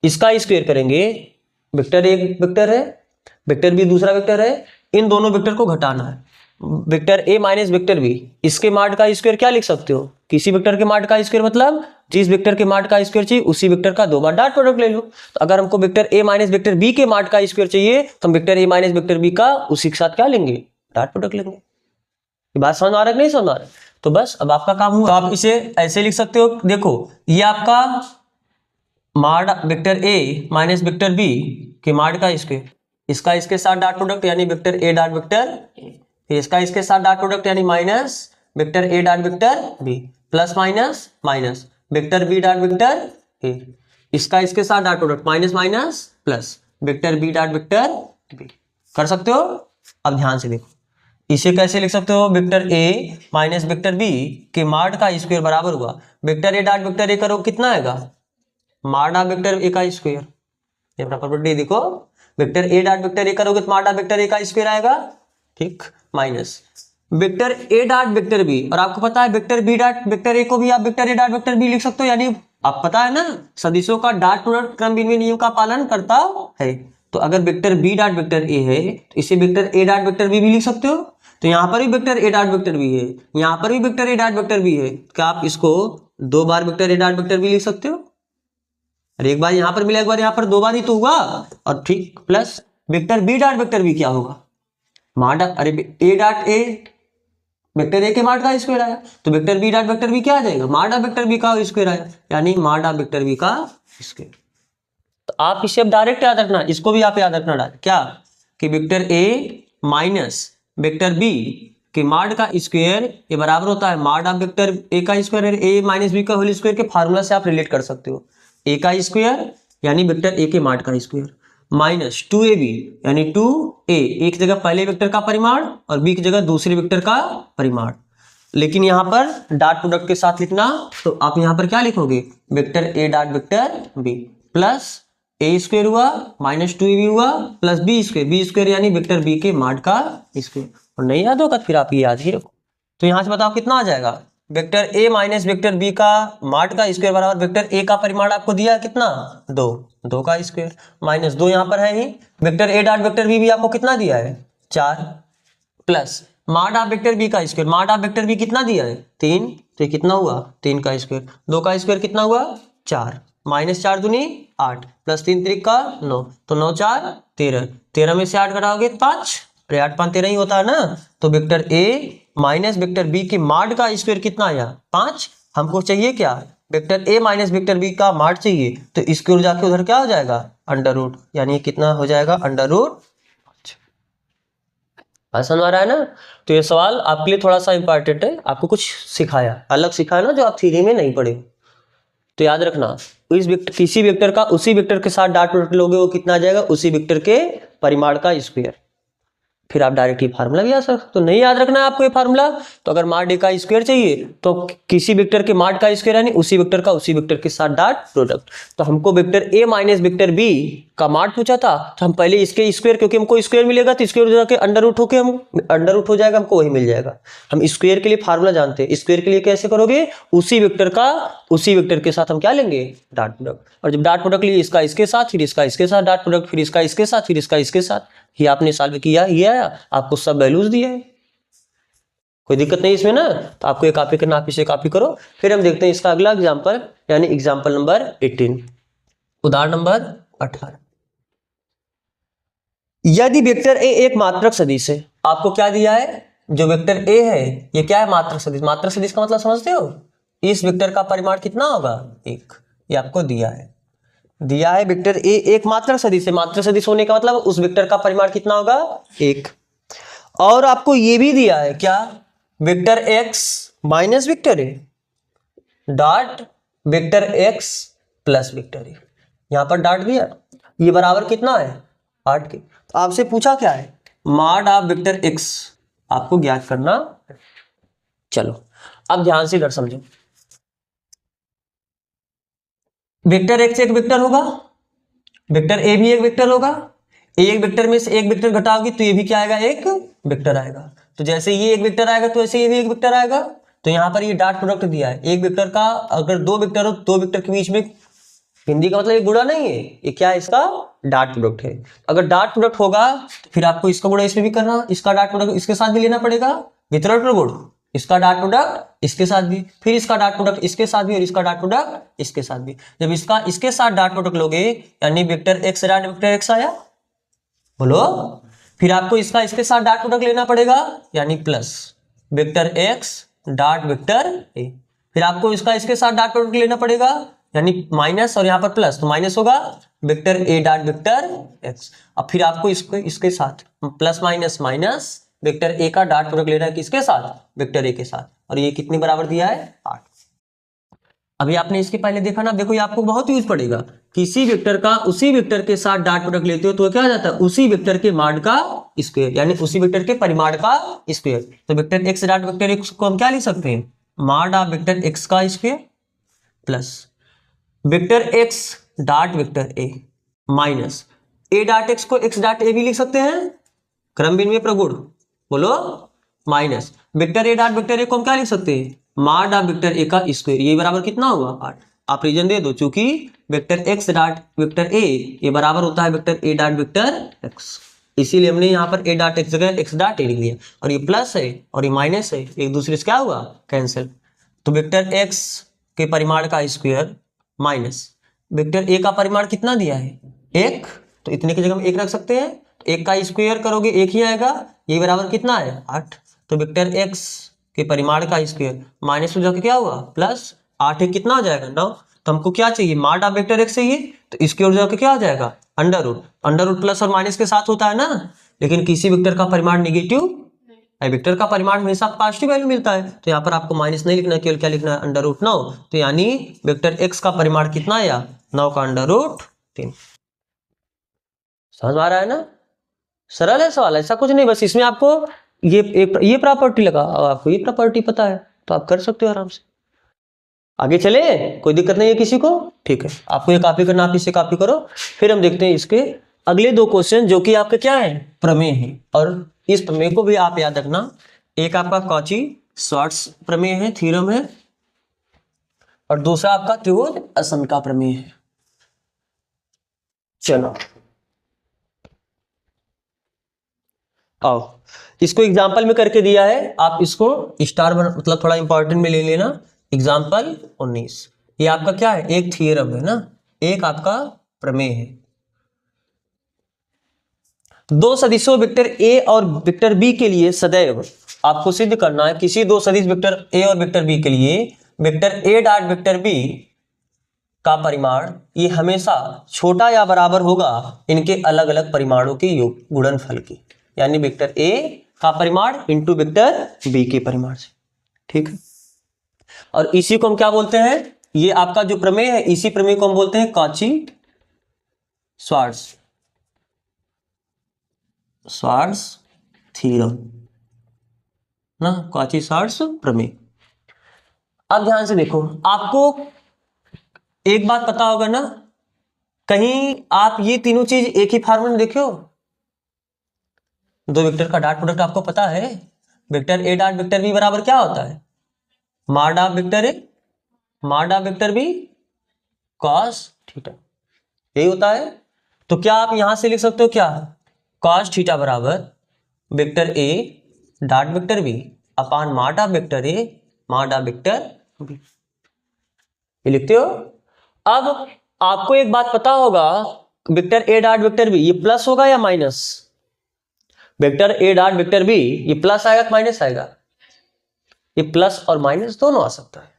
इसका स्क्वायर करेंगे, वेक्टर एक वेक्टर है, वेक्टर बी दूसरा वेक्टर है, इन दोनों वेक्टर को घटाना है। Vector A minus vector B इसके माड का स्क्वायर क्या लिख सकते हो, किसी वेक्टर के माड का स्क्वायर मतलब जिस वेक्टर के माड का स्क्वायर चाहिए उसी वेक्टर का 2 बार डॉट प्रोडक्ट ले लो। तो अगर हमको vector A minus vector B के माड का स्क्वायर चाहिए तो हम vector A minus vector B का उसी के साथ क्या लेंगे, डॉट प्रोडक्ट लेंगे। ये बात समझ आ रहा है कि नहीं समझ आ रहा है। तो बस अब आपका काम हुआ, तो आप इसे ऐसे लिख सकते हो, देखो ये आपका mod vector A minus vector B के माड का स्क्वायर, इसका इसके साथ डॉट प्रोडक्ट यानी वेक्टर ए डॉट वेक्टर, फिर इसका इसके साथ डॉट प्रोडक्ट यानी minus vector A dot vector B, plus minus minus vector B dot vector A, इसका इसके साथ dot product minus minus plus vector B dot vector B. कर सकते हो। अब ध्यान से देखो, इसे कैसे लिख सकते हो, vector A minus vector B के माड का स्क्वायर बराबर हुआ vector A dot vector A करो कितना आएगा, माड ऑफ वेक्टर ए का स्क्वायर। ये अपना प्रॉपर्टी देखो, वेक्टर ए डॉट वेक्टर ए करोगे तो माड ऑफ वेक्टर ए का स्क्वायर आएगा, ठीक, minus vector A dot vector B, और आपको पता है vector B dot vector A को भी आप vector A dot vector B लिख सकते हो, यानी आप पता है ना सदिशों का डॉट प्रोडक्ट क्रम विनिमय नियम का पालन करता है। तो अगर vector B dot vector A है तो इसे vector A dot vector B भी लिख सकते हो। तो यहाँ पर भी vector A dot vector B है, यहाँ पर भी vector A dot vector B है, क्या आप इसको 2 बार vector A dot vector B लिख सकते हो? अरे एक बार यहाँ पर मिला, एक बार यहाँ पर 2 बार ही तो हुआ, और ठीक plus vector B dot vector B क्या होगा, माड, अरे ए डॉट ए वेक्टर ए के माड का स्क्वायर आया, तो vector B dot vector B क्या आ जाएगा, माड ऑफ वेक्टर बी का स्क्वायर आया, यानी माड ऑफ वेक्टर बी का स्क्वायर। तो आप इसे अब डायरेक्ट याद रखना, इसको भी आप याद रखना डायरेक्ट, क्या कि vector A minus vector B के माड का स्क्वायर ये बराबर होता है माड ऑफ वेक्टर ए का स्क्वायर, ए माइनस बी का होल स्क्वायर के फार्मूला से आप रिलेट कर सकते हो, ए का स्क्वायर यानी वेक्टर ए के माड का स्क्वायर माइनस 2ab यानी 2a, एक जगह पहले वेक्टर का परिमाण और b की जगह दूसरे वेक्टर का परिमाण, लेकिन यहाँ पर डॉट प्रोडक्ट के साथ लिखना, तो आप यहाँ पर क्या लिखोगे, vector a dot vector b plus A square हुआ माइनस 2ab हुआ प्लस बी स्क्वायर यानी वेक्टर b के माड का स्क्वायर। और नहीं याद होगा फिर आप ये याद ही रखो। तो यहाँ से बताओ कितना आ जाएगा, vector A minus vector B का माड का स्क्वायर बराबर वेक्टर ए का परिमाण आपको दिया है कितना, 2 का स्क्वायर माइनस 2 यहाँ पर है ही, vector A dot vector B भी आपको कितना दिया है 4, plus mod of vector B का square, mod of vector B कितना दिया है 3, तो ये कितना हुआ 3 का स्क्वायर, 2 का स्क्वायर कितना हुआ 4, माइनस 4 दूनी 8 प्लस 3 त्रिक का 9, तो 9 4 13, 13 में से 8 घटाओगे 5, अरे 8 5 13 ही होता है ना। तो vector A minus vector B के माड का स्क्वायर कितना आया 5, हमको चाहिए क्या, vector A minus vector B का माड चाहिए, तो स्क्वायर जाके उधर क्या हो जाएगा अंडर रूट, यानी कितना हो जाएगा अंडर रूट। समझ आ रहा है ना। तो ये सवाल आपके लिए थोड़ा सा इंपॉर्टेंट है, आपको कुछ सिखाया, अलग सिखाया ना जो आप थ्योरी में नहीं पढ़े। तो याद रखना इस किसी वेक्टर का उसी वेक्टर के साथ डॉट प्रोडक्ट लोगे वो कितना आ जाएगा, उसी वेक्टर के परिमाण का स्क्वायर, फिर आप डायरेक्ट ये फार्मूला भी आ सकते। तो नहीं याद रखना है आपको ये फार्मूला, तो अगर माड ए का स्क्वायर चाहिए तो किसी वेक्टर के माड का स्क्वायर यानी उसी वेक्टर का उसी वेक्टर के साथ डॉट प्रोडक्ट। तो हमको vector A minus vector B का माड पूछा था, तो हम पहले इसके स्क्वायर, क्योंकि हमको स्क्वायर मिलेगा तो स्क्वायर जाके अंडर रूट होके हम अंडर रूट हो जाएगा, हमको वही मिल जाएगा। हम स्क्वायर के लिए फार्मूला जानते हैं, स्क्वायर के लिए कैसे करोगे, उसी वेक्टर का उसी वेक्टर के साथ हम क्या लेंगे डॉट प्रोडक्ट, और जब डॉट प्रोडक्ट लिए इसका इसके साथ, फिर इसका इसके साथ डॉट प्रोडक्ट, फिर इसका इसके साथ, फिर इसका इसके साथ, ये आपने सॉल्व किया, ये आया आपको सब वैल्यूज दिया है, कोई दिक्कत नहीं इसमें ना। तो आपको ये कॉपी करना, आप इसे कॉपी करो। फिर हम देखते हैं इसका अगला एग्जांपल, यानी एग्जांपल नंबर 18, उदाहरण नंबर 18। यदि वेक्टर ए एक मात्रक सदिश है, आपको क्या दिया है, जो वेक्टर ए है ये क्या है मात्रक सदिश, मात्रक सदिश का मतलब समझते हो, इस वेक्टर का परिमाण कितना होगा 1, ये आपको दिया है वेक्टर ए एक मात्रक सदिश है, मात्रक सदिश होने का मतलब उस वेक्टर का परिमाण कितना होगा 1, और आपको ये भी दिया है क्या, vector x minus vector A dot vector x plus vector A, यहां पर डॉट दिया, ये बराबर कितना है 8 के। तो आपसे पूछा क्या है, माड ऑफ वेक्टर एक्स आपको ज्ञात करना। चलो अब ध्यान से इधर समझो, वेक्टर एक्स एक वेक्टर होगा, वेक्टर ए भी एक वेक्टर होगा, एक वेक्टर में से एक वेक्टर घटाओगी तो ये भी क्या आएगा एक वेक्टर आएगा, तो जैसे ये एक वेक्टर आएगा तो ऐसे ये भी एक वेक्टर आएगा। तो यहाँ पर ये डॉट प्रोडक्ट दिया है, एक वेक्टर का अगर 2 वेक्टर हो, 2 वेक्टर के बीच में, हिंदी का मतलब ये गुणा नहीं है, ये क्या है इसका डॉट प्रोडक्ट है। अगर डॉट प्रोडक्ट होगा तो फिर आपको इसका गुणा इसमें भी करना, इसका डॉट प्रोडक्ट इसके साथ भी लेना पड़ेगा, वितरण प्रगुण, इसका डॉट प्रोडक्ट इसके साथ भी, फिर इसका डॉट प्रोडक्ट इसके साथ भी, और इसका डॉट प्रोडक्ट इसके साथ भी। जब इसका इसके साथ डॉट प्रोडक्ट लोगे यानी vector x dot vector x आया, बोलो, फिर आपको इसका इसके साथ डॉट प्रोडक्ट लेना पड़ेगा यानी plus vector x dot vector ए, फिर आपको इसका इसके साथ डॉट प्रोडक्ट लेना पड़ेगा यानी माइनस, और यहाँ पर प्लस, तो माइनस होगा vector A dot vector x. अब फिर आपको इसको इसके साथ प्लस माइनस माइनस वेक्टर ए का डॉट प्रोडक्ट लेना है किसके साथ, वेक्टर ए के साथ, और ये कितने बराबर दिया है 8। अभी आपने इसके पहले देखा ना, देखो ये आपको बहुत यूज पड़ेगा, किसी वेक्टर का उसी वेक्टर के साथ डॉट प्रोडक्ट लेते हो तो क्या आ जाता है, उसी वेक्टर के माड का स्क्वायर, यानी उसी वेक्टर के परिमाण का स्क्वायर। तो vector x dot vector x को हम क्या लिख सकते हैं, मॉड ऑफ वेक्टर एक्स का square plus vector x dot vector A minus A dot x को एक्स डॉट ए भी लिख सकते हैं, क्रम विनिमय प्रगुण, बोलो, minus vector A dot vector A को हम क्या लिख सकते हैं, मॉड ऑफ वेक्टर ए का स्क्वायर। ये बराबर कितना होगा 8। आप रीजन दे दो, चूंकि वेक्टर एक्स डॉट वेक्टर ए ये बराबर होता है vector A dot vector x, इसीलिए हमने यहाँ पर ए डॉट एक्स जगह एक्स डॉट ए लिख दिया। और ये प्लस है और ये माइनस है, एक दूसरे से क्या हुआ, कैंसिल। तो वेक्टर एक्स के परिमाण का स्क्वायर माइनस वेक्टर ए का परिमाण कितना दिया है, 1, तो इतने की जगह हम 1 रख सकते हैं। तो 1 का स्क्वायर करोगे 1 ही आएगा, ये बराबर कितना है 8। तो वेक्टर एक्स के परिमाण का स्क्वायर माइनस में जाके क्या हुआ प्लस, 8 एक कितना हो जाएगा 9। तो हमको क्या चाहिए, मॉड ऑफ वेक्टर एक्स चाहिए, तो इसकी ओर जाके क्या हो जाएगा under root. Under root plus और माइनस के साथ होता है ना, लेकिन किसी वेक्टर का परिमाण निगेटिव, वेक्टर का परिमाण हमेशा पॉजिटिव वैल्यू मिलता है। तो यहाँ पर आपको माइनस नहीं लिखना, केवल क्या लिखना है अंडर रूट 9। तो यानी वेक्टर एक्स का परिमाण कितना आया 9 का अंडर रूट 3। समझ आ रहा है ना, सरल है सवाल, ऐसा कुछ नहीं, बस इसमें आपको ये प्रॉपर्टी लगा, आपको ये प्रॉपर्टी पता है तो आप कर सकते हो आराम से। आगे चले, कोई दिक्कत नहीं है किसी को, ठीक है। आपको ये कॉपी करना, आप इसे कॉपी करो। फिर हम देखते हैं इसके अगले 2 क्वेश्चन, जो कि आपके क्या है, प्रमेय है। और इस प्रमेय को भी आप याद रखना, एक आपका कॉची श्वार्ट्ज प्रमेय है, थ्योरम है, और दूसरा आपका त्रिभुज असम का प्रमेय है। चलो आओ, इसको एग्जाम्पल में करके दिया है, आप इसको स्टार मतलब थोड़ा इंपॉर्टेंट में ले लेना। एग्जाम्पल 19, ये आपका क्या है, एक थ्योरम है ना, एक आपका प्रमेय है। 2 सदिशों वेक्टर ए और वेक्टर बी के लिए सदैव आपको सिद्ध करना है, किसी 2 सदिश वेक्टर ए और वेक्टर बी के लिए vector A dot vector B का परिमाण ये हमेशा छोटा या बराबर होगा इनके अलग अलग परिमाणों के योग गुणनफल की, यानी वेक्टर ए का परिमाण इंटू वेक्टर बी के परिमाण से, ठीक है। और इसी को हम क्या बोलते हैं, ये आपका जो प्रमेय है, इसी प्रमेय को हम बोलते हैं कॉची श्वार्ट्ज थ्योरम ना, कॉची श्वार्ट्ज प्रमेय। अब ध्यान से देखो, आपको एक बात पता होगा ना, कहीं आप ये तीनों चीज एक ही फार्मूले में देखे हो। 2 वेक्टर का डॉट प्रोडक्ट आपको पता है, vector A dot vector B बराबर क्या होता है, mod of vector A mod of vector B cos theta, यही होता है। तो क्या आप यहां से लिख सकते हो, क्या कॉस थीटा बराबर vector A dot vector B upon mod of vector A mod of vector B, ये लिखते हो। अब आपको एक बात पता होगा, vector A dot vector B ये प्लस होगा या minus, vector A dot vector B ये प्लस आएगा कि माइनस आएगा, ये प्लस और माइनस दोनों आ सकता है।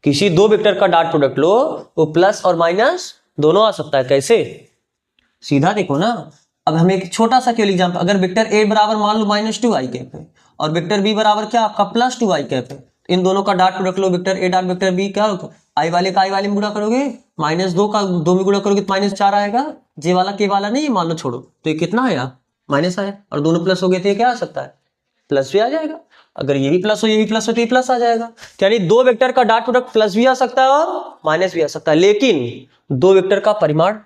किसी 2 वेक्टर का डॉट प्रोडक्ट लो, वो प्लस और माइनस दोनों आ सकता है। कैसे, सीधा देखो ना। अब हमें एक छोटा सा केवल एग्जांपल, अगर वेक्टर ए बराबर मान लो -2 आई कैप है और वेक्टर बी बराबर क्या आपका +2 आई कैप है, इन दोनों का डॉट प्रोडक्ट लो, vector A dot vector B क्या होगा, आई वाले का आई वाले में गुणा करोगे, -2 का 2 में गुणा करोगे तो -4 आएगा, जे वाला के वाला नहीं मान लो छोड़ो, तो ये कितना आया माइनस आया, और दोनों प्लस हो गए थे, क्या आ सकता है प्लस भी आ जाएगा। अगर ये भी प्लस हो ये भी प्लस हो तो ये प्लस आ जाएगा। यानी 2 वेक्टर का डॉट प्रोडक्ट प्लस भी आ सकता है और माइनस भी आ सकता है, लेकिन 2 वेक्टर का परिमाण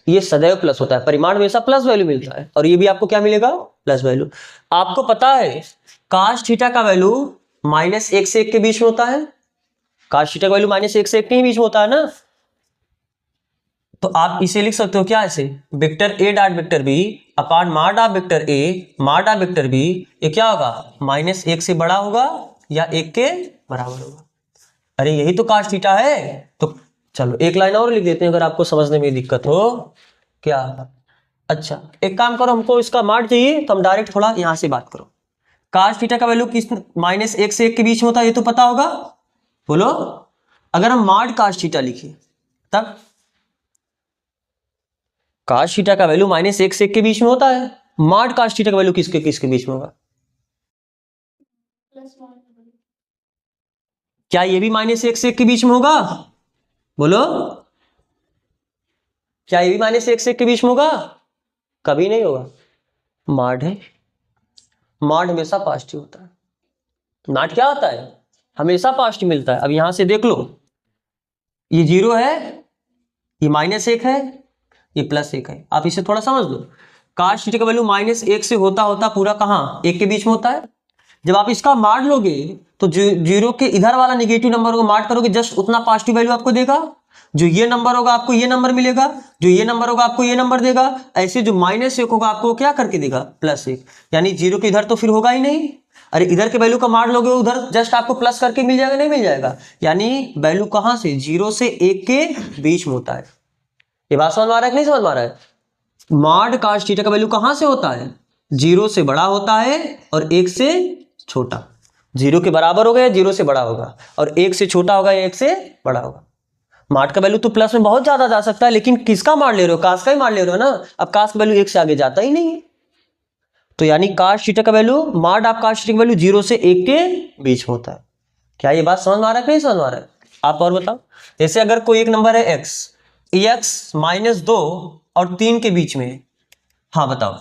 ये सदैव प्लस होता है, परिमाण हमेशा प्लस वैल्यू मिलता है, और ये भी आपको क्या मिलेगा प्लस वैल्यू। आपको पता है cos थीटा का वैल्यू -1 से 1 के बीच में होता है, cos थीटा का वैल्यू -1 से 1 के बीच में होता है ना। तो आप इसे लिख सकते हो क्या, ऐसे vector A dot vector B upon mod of vector A mod of vector B, ये क्या होगा -1 से बड़ा होगा या 1 के बराबर होगा। अरे यही तो cos थीटा है। तो चलो एक लाइन और लिख देते हैं अगर आपको समझने में दिक्कत हो। क्या, अच्छा एक काम करो, हमको इसका मॉड चाहिए तो हम डायरेक्ट थोड़ा यहां से बात करो। cos थीटा का वैल्यू किस -1 से 1 के बीच में होता है, ये तो पता होगा, बोलो। अगर हम मॉड cos थीटा लिखे तब cos थीटा का वैल्यू -1 से 1 के बीच में होता है, मॉड cos थीटा का वैल्यू किसके किसके बीच में होगा, क्या ये भी -1 से 1 के बीच में होगा, बोलो। क्या ये भी -1 से 1 के बीच में होगा? कभी नहीं होगा। मॉड है, मॉड हमेशा पॉजिटिव होता है। मॉड क्या होता है? हमेशा पॉजिटिव मिलता है। अब यहां से देख लो, ये 0 है, ये -1 है, ये +1 है। आप इसे थोड़ा समझ लो। cos थीटा का वैल्यू -1 से होता होता पूरा कहाँ 1 के बीच में होता है। जब आप इसका माड लोगे तो 0 के इधर वाला नेगेटिव नंबर को माड करोगे, जस्ट उतना पॉजिटिव वैल्यू आपको देगा। जो ये नंबर होगा आपको ये नंबर मिलेगा, जो ये नंबर होगा आपको ये नंबर देगा। ऐसे जो -1 होगा आपको क्या करके देगा? +1। यानी 0 के इधर तो फिर होगा ही नहीं। अरे इधर के वैल्यू का माड लोगे उधर जस्ट आपको प्लस करके मिल जाएगा, नहीं मिल जाएगा। यानी वैल्यू कहां से? 0 से 1 के बीच में होता है। ये बात समझ में आ रहा है कि नहीं समझ में आ रहा है? मॉड cos थीटा का वैल्यू कहां से होता है? 0 से बड़ा होता है और 1 से छोटा। 0 के बराबर होगा या 0 से बड़ा होगा, और 1 से छोटा होगा या 1 से बड़ा होगा। मॉड का वैल्यू तो प्लस में बहुत ज्यादा जा सकता है, लेकिन किसका मॉड ले रहे हो? cos का ही मॉड ले रहे हो ना। अब cos का वैल्यू 1 से आगे जाता ही नहीं है। तो यानी cos थीटा का value, mod of cos theta का वैल्यू 0 से 1 के बीच में होता है। क्या ये बात समझ में आ रहा है कि नहीं समझ में आ रहा है? आप और बताओ। जैसे अगर कोई एक नंबर है x -2 और 3 के बीच में, हाँ बताओ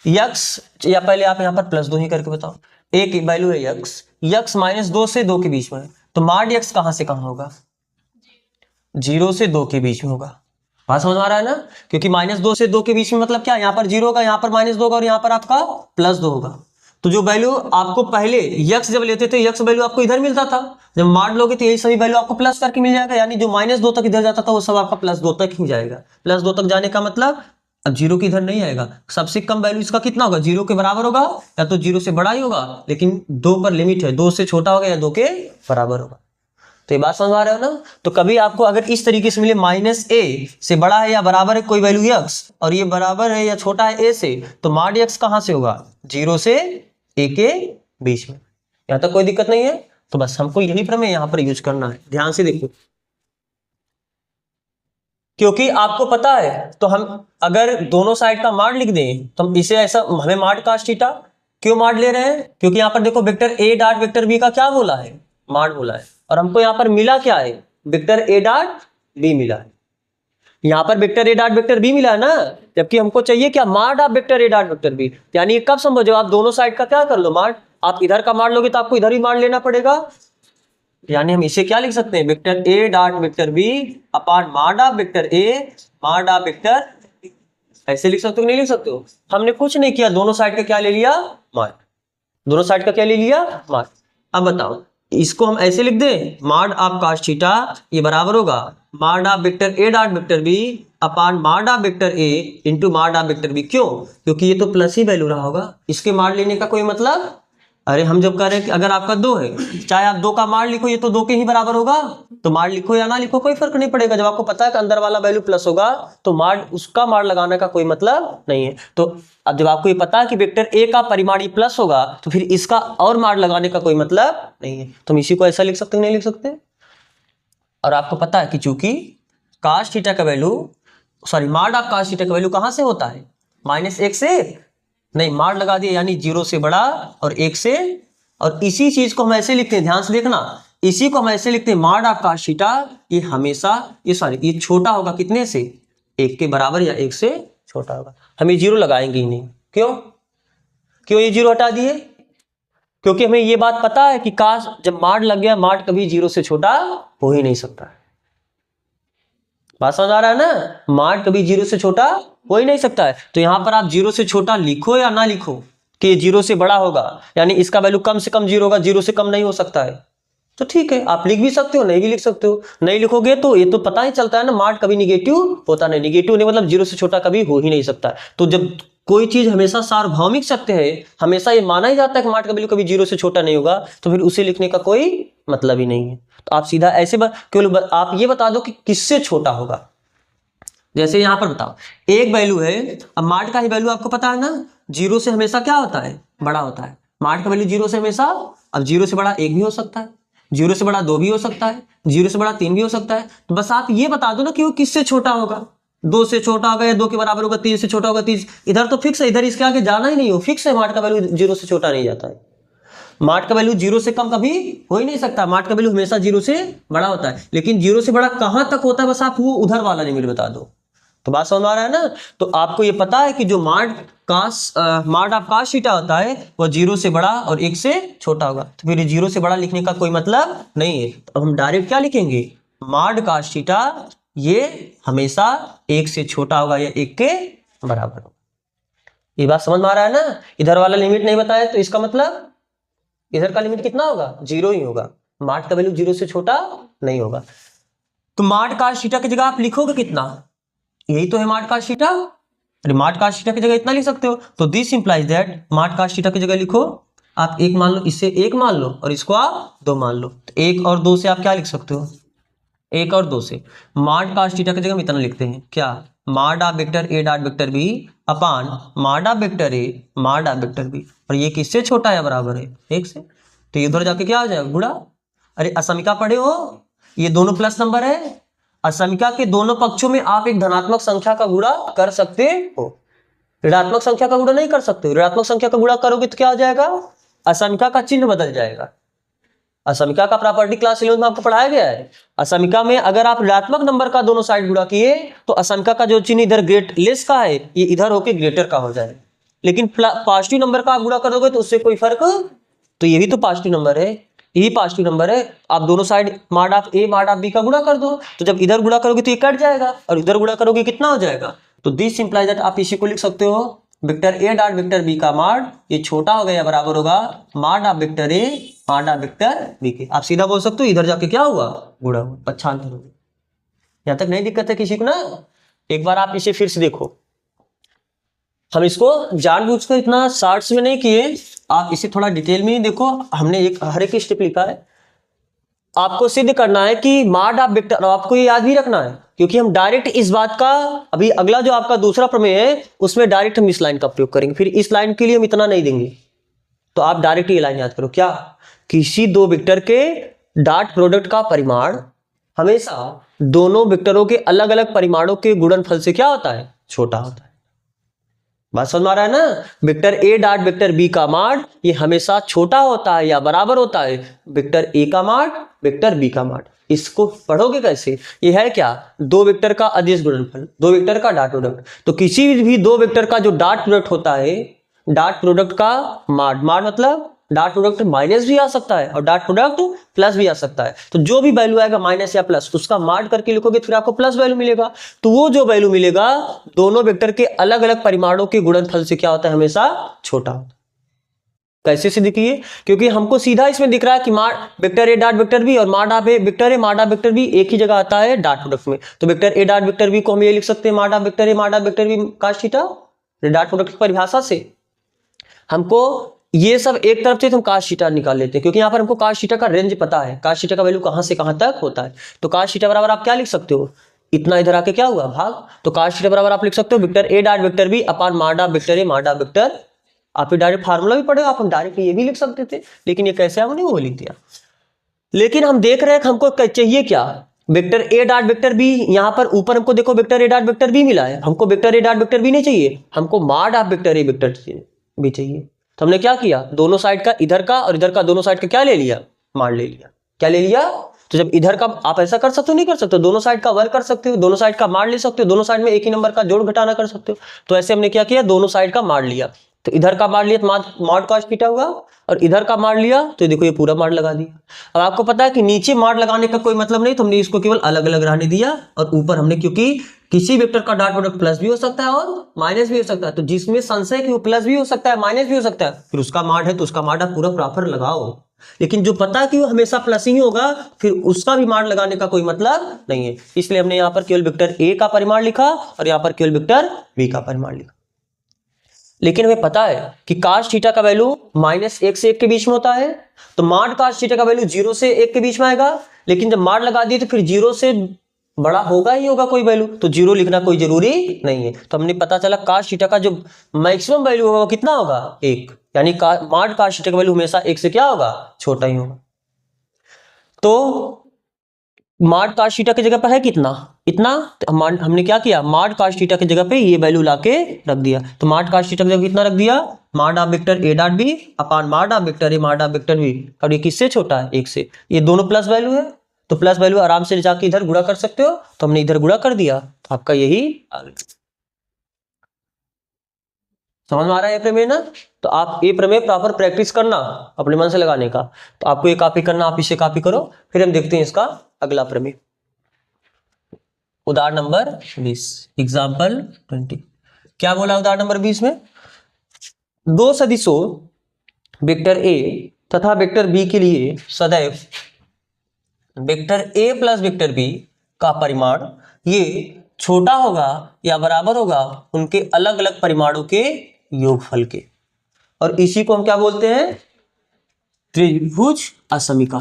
x, या पहले आप यहाँ पर +2 ही करके बताओ। एक वैल्यू है x -2 से 2 के बीच में, तो मॉड x कहां से कहां होगा? 0 से 2 के बीच में होगा। बात समझ में आ रहा है ना? क्योंकि -2 से 2 के बीच में मतलब क्या, यहाँ पर 0 होगा, यहाँ पर -2 होगा और यहाँ पर आपका +2 होगा। तो जो वैल्यू आपको पहले x जब लेते थे, x वैल्यू आपको इधर मिलता था, जब मॉड लोगे तो यही सभी वैल्यू आपको प्लस करके मिल जाएगा। यानी जो -2 तक इधर जाता था वो सब आपका +2 तक ही जाएगा। +2 तक जाने का मतलब अब 0 के इधर नहीं आएगा। सबसे कम वैल्यू इसका कितना होगा? 0 के बराबर होगा, या तो 0 से बड़ा ही होगा, लेकिन 2 पर लिमिट है, 2 से छोटा होगा या 2 के बराबर होगा। तो ये बात समझ आ रहे हो ना? तो कभी आपको अगर इस तरीके से मिले -a से बड़ा है या बराबर है कोई वैल्यू x, और ये बराबर है या छोटा है a से, तो मॉड x कहां से होगा? 0 से a के बीच में। यहां तक कोई दिक्कत नहीं है? तो बस हमको यही प्रमेय यहां पर यूज करना है। ध्यान से देखो, क्योंकि आपको पता है, तो हम अगर दोनों साइड का मॉड लिख दें तो हम इसे ऐसा, हमें मॉड cos थीटा क्यों मॉड ले रहे हैं? क्योंकि यहाँ पर देखो vector a dot vector b का क्या बोला है? मॉड बोला है। और हमको यहाँ पर मिला क्या है? वेक्टर a डॉट b मिला है। यहाँ पर vector a dot vector b मिला है ना, जबकि हमको चाहिए क्या? Mod of vector a dot vector b। यानी कब संभव? जब आप दोनों साइड का क्या कर लो मॉड। आप इधर का मॉड लोगे तो आपको इधर ही मॉड लेना पड़ेगा। यानी हम इसे क्या लिख सकते हैं? Vector a dot vector b upon mod of vector a mod of vector. ऐसे लिख सकते हो नहीं लिख सकते हो? हमने कुछ नहीं किया, दोनों साइड का क्या ले लिया? मॉड। दोनों साइड का क्या ले लिया? मॉड। अब बताओ, इसको हम ऐसे लिख दें, मॉड ऑफ cos थीटा ये बराबर होगा mod of vector a dot vector b upon mod of vector a into mod of vector b। क्यों? क्योंकि ये तो प्लस ही वैल्यू रहा होगा, इसके मॉड लेने का कोई मतलब। अरे हम जब कह रहे हैं कि अगर आपका 2 है, चाहे आप 2 का मॉड लिखो, ये तो 2 के ही बराबर होगा, तो मॉड लिखो या ना लिखो कोई फर्क नहीं पड़ेगा। जब आपको पता है कि अंदर वाला वैल्यू प्लस होगा तो मॉड, उसका मॉड लगाने का कोई मतलब नहीं है। तो अब जब आपको ये पता है कि वेक्टर a का परिमाण प्लस होगा, तो फिर इसका और मॉड लगाने का कोई मतलब नहीं है। तो हम इसी को ऐसा लिख सकते हैं, नहीं लिख सकते? और आपको पता है कि चूंकि cos थीटा का value, sorry mod of cos theta का वैल्यू कहां से होता है? -1 से नहीं, मॉड लगा दिया, यानी 0 से बड़ा और 1 से। और इसी चीज को हम ऐसे लिखते हैं, ध्यान से देखना, इसी को हम ऐसे लिखते हैं, मॉड ऑफ cos थीटा ये हमेशा ये छोटा होगा कितने से? 1 के बराबर या 1 से छोटा होगा। हम ये 0 लगाएंगे ही नहीं। क्यों ये 0 हटा दिए? क्योंकि हमें ये बात पता है कि cos जब मॉड लग गया, मॉड कभी 0 से छोटा हो ही नहीं सकता। बात समझ आ रहा है ना? मॉड कभी 0 से छोटा हो ही नहीं सकता है। तो यहां पर आप 0 से छोटा लिखो या ना लिखो कि ये 0 से बड़ा होगा, यानी इसका वैल्यू कम से कम 0 होगा, 0 से कम नहीं हो सकता है, तो ठीक है, आप लिख भी सकते हो, नहीं भी लिख सकते हो। नहीं लिखोगे तो ये तो पता ही चलता है ना, मॉड कभी निगेटिव होता नहीं। निगेटिव नहीं मतलब 0 से छोटा कभी हो ही नहीं सकता। तो जब कोई चीज हमेशा सार्वभौमिक सत्य है, हमेशा ये माना ही जाता है कि मॉड का वैल्यू कभी 0 से छोटा नहीं होगा, तो फिर उसे लिखने का कोई मतलब ही नहीं है। तो आप सीधा ऐसे केवल आप ये बता दो कि किससे छोटा होगा। जैसे यहां पर बताओ, एक वैल्यू है, अब मॉड का ही वैल्यू आपको पता है ना, 0 से हमेशा क्या होता है? बड़ा होता है। मॉड का वैल्यू 0 से हमेशा, अब 0 से बड़ा 1 भी हो सकता है, 0 से बड़ा 2 भी हो सकता है, 0 से बड़ा 3 भी हो सकता है। तो बस आप ये बता दो ना कि वो किससे छोटा होगा। 2 से छोटा होगा या 2 के बराबर होगा, 3 से छोटा होगा, 3 इधर तो फिक्स है, इधर इसके आगे जाना ही नहीं हो, फिक्स है। मॉड का वैल्यू 0 से छोटा नहीं जाता है। मॉड का वैल्यू 0 से कम कभी हो ही नहीं सकता। मॉड का वैल्यू हमेशा 0 से बड़ा होता है। लेकिन 0 से बड़ा कहां तक होता है, बस आप वो उधर वाला लिमिट बता दो। तो बात समझ में आ रहा है ना। तो आपको ये पता है कि जो माड ऑफ काश थीटा होता है वो 0 से बड़ा और 1 से छोटा होगा। तो फिर 0 से बड़ा लिखने का कोई मतलब नहीं है। तो हम डायरेक्ट क्या लिखेंगे, माड काश थीटा ये हमेशा 1 से छोटा होगा या 1 के बराबर होगा। ये बात समझ में आ रहा है ना। इधर वाला लिमिट नहीं बताया तो इसका मतलब इधर का लिमिट कितना होगा, 0 ही होगा। माड का वैल्यू 0 से छोटा नहीं होगा। तो माड काश थीटा की जगह आप लिखोगे कितना, यही तो है माड काश थीटा। अरे माड काश थीटा की जगह इतना लिख सकते हो। तो दिस इंप्लाइज दैट माड काश थीटा की जगह लिखो आप 1 मान लो, इससे 1 मान लो और इसको आप 2 मान लो। तो 1 और 2 से आप क्या लिख सकते हो, 1 और 2 से माड काश थीटा की जगह हम इतना लिखते हैं क्या, mod of vector A dot vector B upon mod of vector A mod of vector B. और ये किससे छोटा है, बराबर है 1 से। तो ये उधर जाके क्या हो जाएगा, गुणा। अरे असमिका पढ़े हो, ये दोनों प्लस नंबर है। असमिका के दोनों पक्षों में आप एक धनात्मक संख्या का गुणा कर सकते हो, ऋणात्मक संख्या का गुणा नहीं कर सकते हो। ऋणात्मक संख्या का गुणा करोगे तो क्या हो जाएगा, असमिका का चिन्ह बदल जाएगा। असमिका का प्रॉपर्टी क्लास 11 में आपको पढ़ाया गया है। असमिका में अगर आप ऋणात्मक नंबर का दोनों साइड गुणा किए तो असमिका का जो चिन्ह इधर ग्रेट लेस का है ये इधर होके ग्रेटर का हो जाएगा। लेकिन पॉजिटिव नंबर का आप गुणा करोगे तो उससे कोई फर्क, तो ये भी तो पॉजिटिव नंबर है, यही पॉजिटिव नंबर है। आप दोनों साइड माड of A mod of B का गुणा कर दो, तो जब इधर गुणा करोगे तो ये कट जाएगा और इधर गुणा करोगे कितना हो जाएगा। तो दिस इंप्लाइज दैट आप इसी को लिख सकते हो vector A dot vector B का माड ये छोटा होगा या बराबर होगा माड of vector A mod of vector B के। आप सीधा बोल सकते हो इधर जाके क्या हुआ, गुणा हुआ। अच्छा आंसर होगा। यहां तक नहीं दिक्कत है किसी को ना। एक बार आप इसे फिर से देखो, हम इसको जानबूझकर इतना शॉर्ट्स में नहीं किए, आप इसे थोड़ा डिटेल में ही देखो। हमने हर एक स्टेप लिखा है। आपको सिद्ध करना है कि माड ऑफ वेक्टर, आपको ये याद भी रखना है क्योंकि हम डायरेक्ट इस बात का अभी अगला जो आपका दूसरा प्रमेय है उसमें डायरेक्ट हम इस लाइन का प्रयोग करेंगे, फिर इस लाइन के लिए हम इतना नहीं देंगे। तो आप डायरेक्ट ये लाइन याद करो, क्या, किसी दो वेक्टर के डॉट प्रोडक्ट का परिमाण हमेशा दोनों वेक्टरों के अलग अलग परिमाणों के गुणनफल से क्या होता है, छोटा होता है। बात समझ में आ रहा है ना। Vector A dot vector B का माड ये हमेशा छोटा होता है या बराबर होता है वेक्टर ए का माड वेक्टर बी का माड। इसको पढ़ोगे कैसे, ये है क्या, दो वेक्टर का अदिश गुणनफल, दो वेक्टर का डॉट प्रोडक्ट। तो किसी भी दो वेक्टर का जो डॉट प्रोडक्ट होता है, डॉट प्रोडक्ट का माड, माड मतलब डॉट प्रोडक्ट माइनस भी आ सकता है और डॉट प्रोडक्ट प्लस भी आ सकता है। तो जो भी वैल्यू आएगा माइनस या प्लस उसका माड करके लिखोगे फिर आपको प्लस वैल्यू मिलेगा। तो वो जो वैल्यू मिलेगा दोनों वेक्टर के अलग अलग परिमाणों के गुणनफल से क्या होता है, हमेशा छोटा होता है। कैसे सिद्ध किए, क्योंकि हमको सीधा इसमें दिख रहा है कि mod vector A dot vector B और mod of A vector A mod of vector B एक ही जगह आता है डॉट प्रोडक्ट में। तो vector A dot vector B को हम ये लिख सकते हैं माड of vector A mod of vector B cos theta. Dot product की परिभाषा से हमको ये सब एक तरफ से हम cos थीटा निकाल लेते हैं क्योंकि यहाँ पर हमको cos थीटा का रेंज पता है, cos थीटा का वैल्यू कहां से कहां तक होता है। तो cos थीटा बराबर आप क्या लिख सकते हो, इतना इधर आके क्या हुआ भाग। तो cos थीटा बराबर आप लिख सकते हो vector A dot vector B upon mod of vector A mod of vector. आप डायरेक्ट फार्मूला भी पढ़े, आप हम डायरेक्ट ये भी लिख सकते थे, लेकिन ये कैसे हमने वो लिख दिया। लेकिन हम देख रहे हैं कि हमको चाहिए क्या, vector A dot vector B. यहाँ पर ऊपर हमको देखो vector A dot vector B मिला है, हमको vector A dot vector B नहीं चाहिए, हमको mod of vector A vector B चाहिए। तो हमने क्या किया, दोनों साइड का इधर का और इधर का दोनों साइड का क्या ले लिया, माड ले लिया। क्या ले लिया, तो जब इधर का आप ऐसा कर सकते हो, नहीं कर सकते हो, दोनों साइड का वर्ग कर सकते हो, दोनों साइड का माड ले सकते हो, दोनों साइड में एक ही नंबर का जोड़ घटाना कर सकते हो। तो ऐसे हमने क्या किया, दोनों साइड का माड लिया। तो इधर का माड लिया तो माड cos थीटा हुआ और इधर का माड लिया तो देखो ये पूरा माड लगा दिया। अब आपको पता है कि नीचे माड लगाने का कोई मतलब नहीं, तो हमने इसको केवल अलग अलग रहने दिया और ऊपर हमने, क्योंकि किसी वेक्टर का डॉट प्रोडक्ट प्लस भी हो सकता है और माइनस भी हो सकता है, तो जिसमें संशय कि वो प्लस भी हो सकता है माइनस भी हो सकता है, फिर उसका माड है तो उसका माड आप पूरा प्रॉपर लगाओ। लेकिन जो पता है कि वो हमेशा प्लस ही होगा फिर उसका भी माड लगाने का कोई मतलब नहीं है। इसलिए हमने यहाँ पर केवल वेक्टर ए का परिमाण लिखा और यहाँ पर केवल वेक्टर बी का परिमाण लिखा। लेकिन हमें पता है कि cos थीटा का वैल्यू -1 से 1 के बीच में होता है, तो माड cos थीटा का वैल्यू 0 से 1 के बीच में आएगा। लेकिन जब माड लगा दिए तो फिर 0 से बड़ा होगा ही होगा कोई वैल्यू, तो 0 लिखना कोई जरूरी नहीं है। तो हमने पता चला cos थीटा का जो मैक्सिमम वैल्यू होगा वो कितना होगा, 1, यानी माड cos थीटा का वैल्यू हमेशा 1 से क्या होगा, छोटा ही होगा। तो माड cos थीटा की जगह पर है कितना, इतना, तो हमने क्या किया, माड cos थीटा की जगह पे ये वैल्यू लाके रख दिया। तो माड cos थीटा की जगह कितना रख दिया, mod of vector A dot B upon mod of vector A mod of vector B. और ये किससे छोटा है, 1 से, ये दोनों प्लस वैल्यू है तो प्लस वैल्यू आराम से जाके इधर गुणा कर सकते हो, तो हमने इधर गुणा कर दिया, तो आपका यही आ गया। समझ में आ रहा है ये प्रमेय ना? तो आप ये प्रमेय प्रॉपर प्रैक्टिस करना अपने मन से लगाने का। तो आपको ये कॉपी करना, आप इसे कॉपी करो, फिर हम देखते हैं इसका अगला प्रमेय। उदाहरण नंबर 20, एग्जाम्पल 20। क्या बोला उदाहरण नंबर 20 में? दो सदिशों वेक्टर ए तथा वेक्टर बी के लिए सदैव vector A plus vector B का परिमाण ये छोटा होगा या बराबर होगा उनके अलग अलग परिमाणों के योगफल के, और इसी को हम क्या बोलते हैं? त्रिभुज असमीका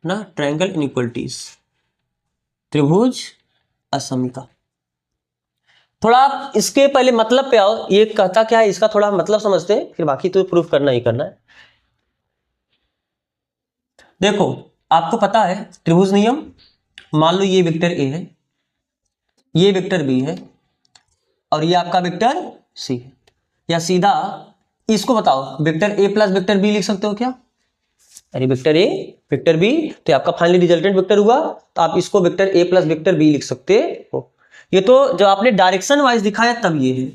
ना, ट्रायंगल इनइक्वालिटीज, त्रिभुज असमीका। थोड़ा आप इसके पहले मतलब पे आओ, ये कहता क्या है इसका थोड़ा मतलब समझते हैं, फिर बाकी तो प्रूफ करना ही करना है। देखो आपको पता है त्रिभुज नियम, मान लो ये वेक्टर ए है, ये वेक्टर बी है, और ये आपका वेक्टर सी है, या सीधा इसको बताओ vector A plus vector B लिख सकते हो क्या? अरे वेक्टर ए वेक्टर बी, तो आपका फाइनली रिजल्टेंट वेक्टर हुआ, तो आप इसको vector A plus vector B लिख सकते हो। ये तो जब आपने डायरेक्शन वाइज दिखाया तब ये है।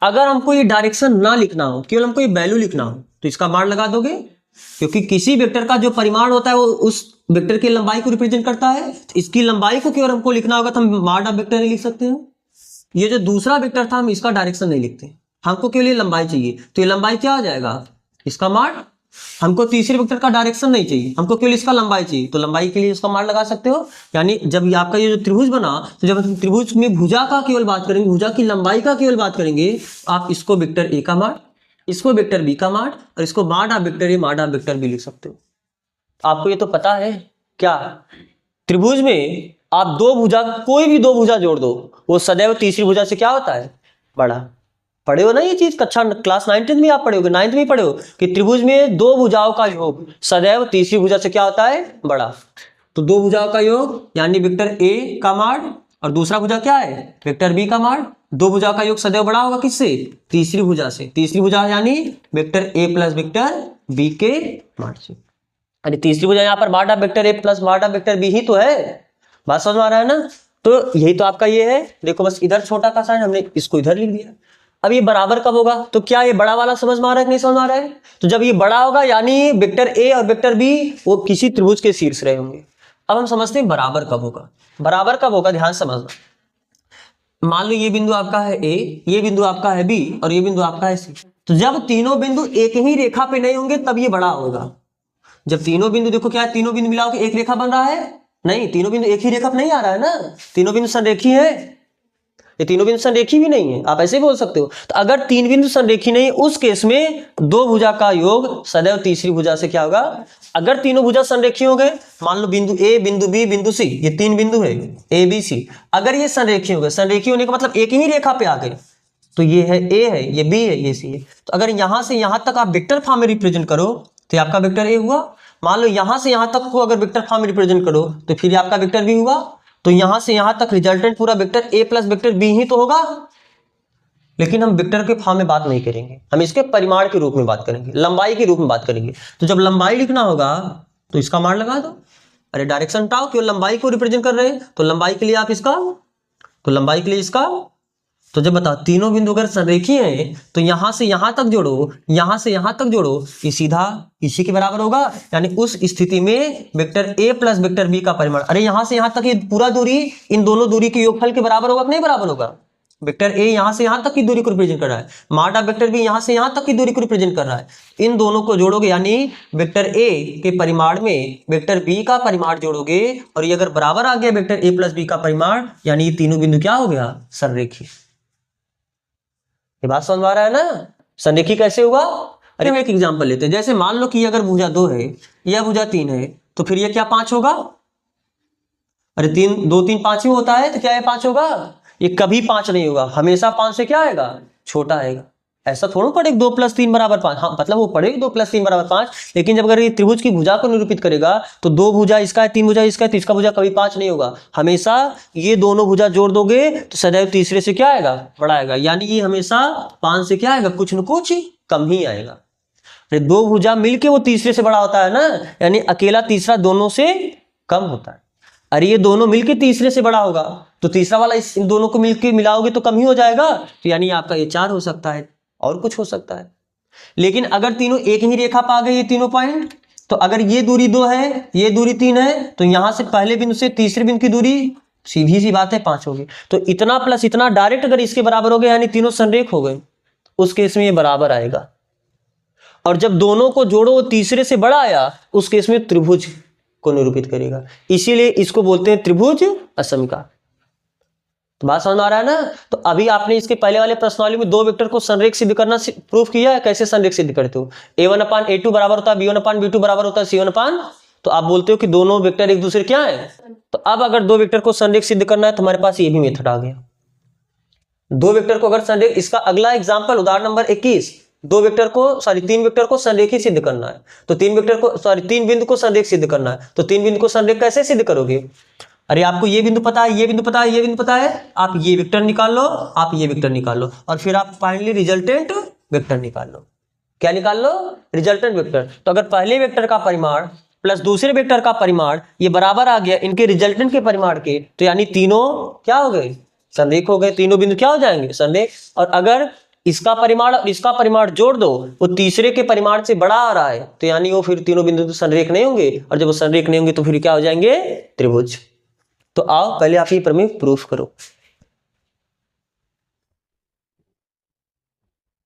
अगर हमको ये डायरेक्शन ना लिखना हो, केवल हमको ये वैल्यू लिखना हो, तो इसका मान लगा दोगे, क्योंकि किसी वेक्टर का जो परिमाण होता है वो उस वेक्टर की लंबाई को रिप्रेजेंट करता है। तो इसकी लंबाई को केवल हमको लिखना होगा तो हम माड ऑफ वेक्टर नहीं लिख सकते हैं। ये जो दूसरा वेक्टर था हम इसका डायरेक्शन नहीं लिखते, हमको केवल ये लंबाई चाहिए, तो ये लंबाई क्या हो जाएगा? इसका माड। हमको तीसरे वेक्टर का डायरेक्शन नहीं चाहिए, हमको केवल इसका लंबाई चाहिए, तो लंबाई के लिए इसका मान लगा सकते हो। यानी जब ये आपका ये जो त्रिभुज बना, तो जब हम त्रिभुज में भुजा का केवल बात करेंगे, भुजा की लंबाई का केवल बात करेंगे, आप इसको वेक्टर ए का मान, इसको वेक्टर बी का मान, और इसको माड of vector A mod of vector B लिख सकते हो। आपको ये तो पता है क्या, त्रिभुज में आप दो भुजा, कोई भी दो भुजा जोड़ दो, वो सदैव तीसरी भुजा से क्या होता है? बड़ा। पढ़े हो ना ये चीज? कक्षा क्लास 9th में आप पढ़े हो, 9th में पढ़े हो कि त्रिभुज में दो भुजाओं का योग सदैव तीसरी भुजा से क्या होता है? बड़ा। तो दो भुजाओं का योग यानी वेक्टर ए का माड, और दूसरा भुजा क्या है? वेक्टर बी का माड। दो भुजाओं का योग सदैव बड़ा होगा किससे? तीसरी भुजा से। तीसरी भुजा यानी vector A plus vector B के माड से। अरे तीसरी भुजा यहाँ पर mod of vector A plus mod of vector B ही तो है। बात समझ में आ रहा है ना? तो यही तो आपका ये है। देखो बस इधर छोटा का साइन, हमने इसको इधर लिख दिया। अब ये बराबर कब होगा? तो क्या ये बड़ा वाला समझ में आ रहा है कि नहीं समझ में आ रहा है? तो जब ये बड़ा होगा यानी वेक्टर ए और वेक्टर बी वो किसी त्रिभुज के शीर्ष रहे होंगे। अब हम समझते हैं बराबर कब होगा। बराबर कब होगा ध्यान समझना। मान लो ये बिंदु आपका है ए, ये बिंदु आपका है बी, और ये बिंदु आपका है सी। तो जब तीनों बिंदु एक ही रेखा पे नहीं होंगे तब ये बड़ा होगा। जब तीनों बिंदु, देखो क्या है, तीनों बिंदु मिलाओ के एक रेखा बन रहा है? नहीं, तीनों बिंदु एक ही रेखा पे नहीं आ रहा है ना, तीनों बिंदु संरेखी है। ये तीनों बिंदु संरेखी भी नहीं है, आप ऐसे बोल सकते हो। तो अगर तीन बिंदु संरेखी नहीं, उस केस में दो भुजा का योग सदैव तीसरी भुजा से क्या होगा? अगर तीनों भुजा संरेखी हो गए, मान लो बिंदु ए, बिंदु बी, बिंदु सी, ये तीन बिंदु है ए बी सी, अगर ये संरेखी हो गए, संरेखी होने का मतलब एक ही रेखा पे आ गए, तो ये है ए है, ये बी है, ये सी है। तो अगर यहां से यहां तक आप वेक्टर फॉर्म में रिप्रेजेंट करो तो ये आपका वेक्टर ए हुआ। मान लो यहां से यहां तक को अगर वेक्टर फॉर्म में रिप्रेजेंट करो तो फिर आपका वेक्टर बी हुआ। तो यहां से यहां तक रिजल्टेंट पूरा vector A plus vector B ही तो होगा। लेकिन हम वेक्टर के फॉर्म में बात नहीं करेंगे, हम इसके परिमाण के रूप में बात करेंगे, लंबाई के रूप में बात करेंगे। तो जब लंबाई लिखना होगा तो इसका मान लगा दो। अरे डायरेक्शन हटाओ, क्यों लंबाई को रिप्रेजेंट कर रहे हैं, तो लंबाई के लिए आप इसका, तो लंबाई के लिए इसका। तो जब बताओ तीनों बिंदु अगर संरेखी हैं तो यहां से यहां तक जोड़ो, यहां से यहां तक जोड़ो, ये सीधा इसी के बराबर होगा। यानी उस स्थिति में vector A plus vector B का परिमाण, अरे यहां से यहां तक ये पूरा दूरी इन दोनों दूरी के योगफल के बराबर होगा कि नहीं बराबर होगा? वेक्टर ए यहां से यहां तक की दूरी को रिप्रेजेंट कर रहा है, माड ऑफ वेक्टर बी यहां से यहां तक की दूरी को रिप्रेजेंट कर रहा है। इन दोनों को जोड़ोगे यानी वेक्टर ए के परिमाण में वेक्टर बी का परिमाण जोड़ोगे, और ये अगर बराबर आ गया वेक्टर ए प्लस बी का परिमाण, यानी ये तीनों बिंदु क्या हो गया? संरेखी। ये बात समझ में आ रहा है ना? संरेखी कैसे हुआ? अरे हम एक एग्जांपल लेते हैं। जैसे मान लो कि अगर भुजा 2 है, यह भुजा 3 है, तो फिर ये क्या 5 होगा? अरे 3 2 3 5 ही होता है, तो क्या ये 5 होगा? ये कभी 5 नहीं होगा, हमेशा 5 से क्या आएगा? छोटा आएगा। ऐसा थोड़ा पड़ेगा 2 + 3 = 5। हाँ मतलब वो पड़ेगा 2 + 3 = 5, लेकिन जब अगर ये त्रिभुज की भुजा को निरूपित करेगा तो 2 भुजा इसका है, 3 भुजा इसका है, तो इसका भुजा कभी 5 नहीं होगा। हमेशा ये दोनों भुजा जोड़ दोगे तो सदैव तीसरे से क्या आएगा? बड़ा आएगा। यानी ये हमेशा 5 से क्या आएगा? कुछ न कुछ कम ही आएगा। अरे 2 भुजा मिलके वो तीसरे से बड़ा होता है ना, यानी अकेला तीसरा दोनों से कम होता है। अरे ये दोनों मिलके तीसरे से बड़ा होगा, तो तीसरा वाला इन दोनों को मिलके मिलाओगे तो कम ही हो जाएगा, तो यानी आपका ये 4 हो सकता है और कुछ हो सकता है। लेकिन अगर तीनों एक ही रेखा पा गए ये तीनों पॉइंट, तो अगर ये दूरी 2 है, ये दूरी 3 है, तो यहां से पहले बिंदु से तीसरे बिंदु की दूरी सीधी सी बात है 5 होगी। तो इतना प्लस इतना डायरेक्ट अगर इसके बराबर हो गए यानी तीनों संरेख हो गए, उस केस में ये बराबर आएगा। और जब दोनों को जोड़ो तीसरे से बड़ा आया, उस केस में त्रिभुज को निरूपित करेगा, इसीलिए इसको बोलते हैं त्रिभुज असमीका। तो बात समझ में आ रहा है ना। तो अभी आपने इसके पहले वाले प्रश्नावली में 2 वेक्टर को संरेख सिद्ध करना प्रूफ किया है। कैसे संरेख सिद्ध करते हो? a1/a2 बराबर होता है b1/b2 बराबर होता है c1। तो आप बोलते हो कि दोनों वेक्टर एक दूसरे क्या है। तो अब अगर 2 वेक्टर को संरेख सिद्ध करना है तो हमारे पास ये भी मेथड आ गया। 2 वेक्टर को अगर संरेख, इसका अगला एग्जाम्पल उदाहरण नंबर 21, 3 वेक्टर को संरेखी सिद्ध करना है। तो 3 बिंदु को संरेख सिद्ध करना है। तो 3 बिंदु को संरेख कैसे सिद्ध करोगे? अरे आपको ये बिंदु पता है, ये बिंदु पता है, ये बिंदु पता है, आप ये वेक्टर निकाल लो, आप ये वेक्टर निकाल लो, और फिर आप फाइनली रिजल्टेंट वेक्टर निकाल लो। क्या निकाल लो? Resultant vector. तो अगर पहले वेक्टर का परिमाण प्लस दूसरे वेक्टर का परिमाण ये बराबर आ गया इनके रिजल्टेंट के परिमाण के, तो यानी तीनों क्या हो गए? संरेख हो गए। तीनों बिंदु क्या हो जाएंगे? संरेख। और अगर इसका परिमाण और इसका परिमाण जोड़ दो, वो तीसरे के परिमाण से बड़ा आ रहा है, तो यानी वो फिर तीनों बिंदु तो संरेख नहीं होंगे, और जब वो संरेख नहीं होंगे तो फिर क्या हो जाएंगे? त्रिभुज। तो आओ पहले आप ये प्रमेय प्रूफ करो।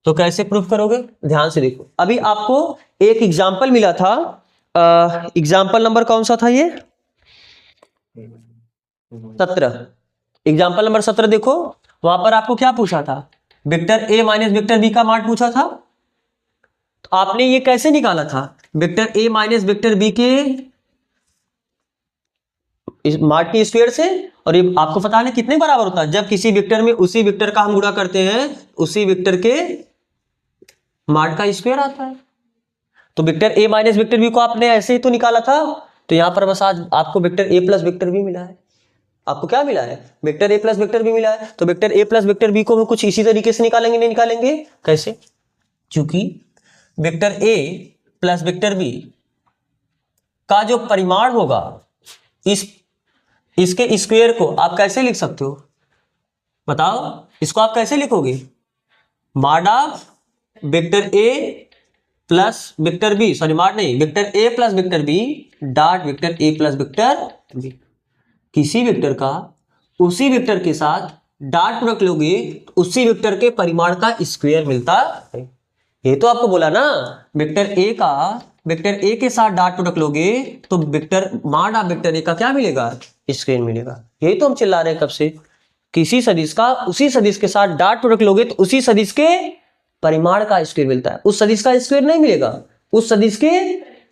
तो कैसे प्रूफ करोगे? ध्यान से देखो। अभी आपको एक एग्जाम्पल मिला था, एग्जाम्पल नंबर कौन सा था? ये 17। एग्जाम्पल नंबर 17 देखो, वहां पर आपको क्या पूछा था? Vector a minus vector b का मान पूछा था। तो आपने ये कैसे निकाला था? Vector a minus vector b के इस मान के स्क्वायर से। और ये आपको पता है कितने बराबर होता है? जब किसी वेक्टर में उसी वेक्टर का हम गुणा करते हैं, उसी वेक्टर के मान का स्क्वायर आता है। तो vector a minus vector b को आपने ऐसे ही तो निकाला था। तो यहां पर बस आज आपको vector a plus vector b मिला है। आपको क्या मिला है? Vector a plus vector b मिला है। तो vector a plus vector b को हम कुछ इसी तरीके से निकालेंगे, नहीं निकालेंगे? कैसे? क्योंकि vector a plus vector b का जो परिमाण होगा, इसके स्क्वायर को आप कैसे लिख सकते हो? बताओ, इसको आप कैसे लिखोगे? Mod of vector a plus vector b, sorry mod नहीं, vector a plus vector b dot vector a plus vector b। किसी वेक्टर का उसी वेक्टर के साथ डॉट प्रोडक्ट लोगे तो उसी वेक्टर के परिमाण का स्क्वायर मिलता है। ये तो आपको बोला ना, वेक्टर a का वेक्टर a के साथ डॉट प्रोडक्ट लोगे तो vector mod of vector a का क्या मिलेगा? स्क्वायर मिलेगा। यही तो हम चिल्ला रहे हैं कब से। किसी सदिश का उसी सदिश के साथ डॉट प्रोडक्ट लोगे तो उसी सदिश के परिमाण का स्क्वायर मिलता है। उस सदिश का स्क्वायर नहीं मिलेगा, उस सदिश के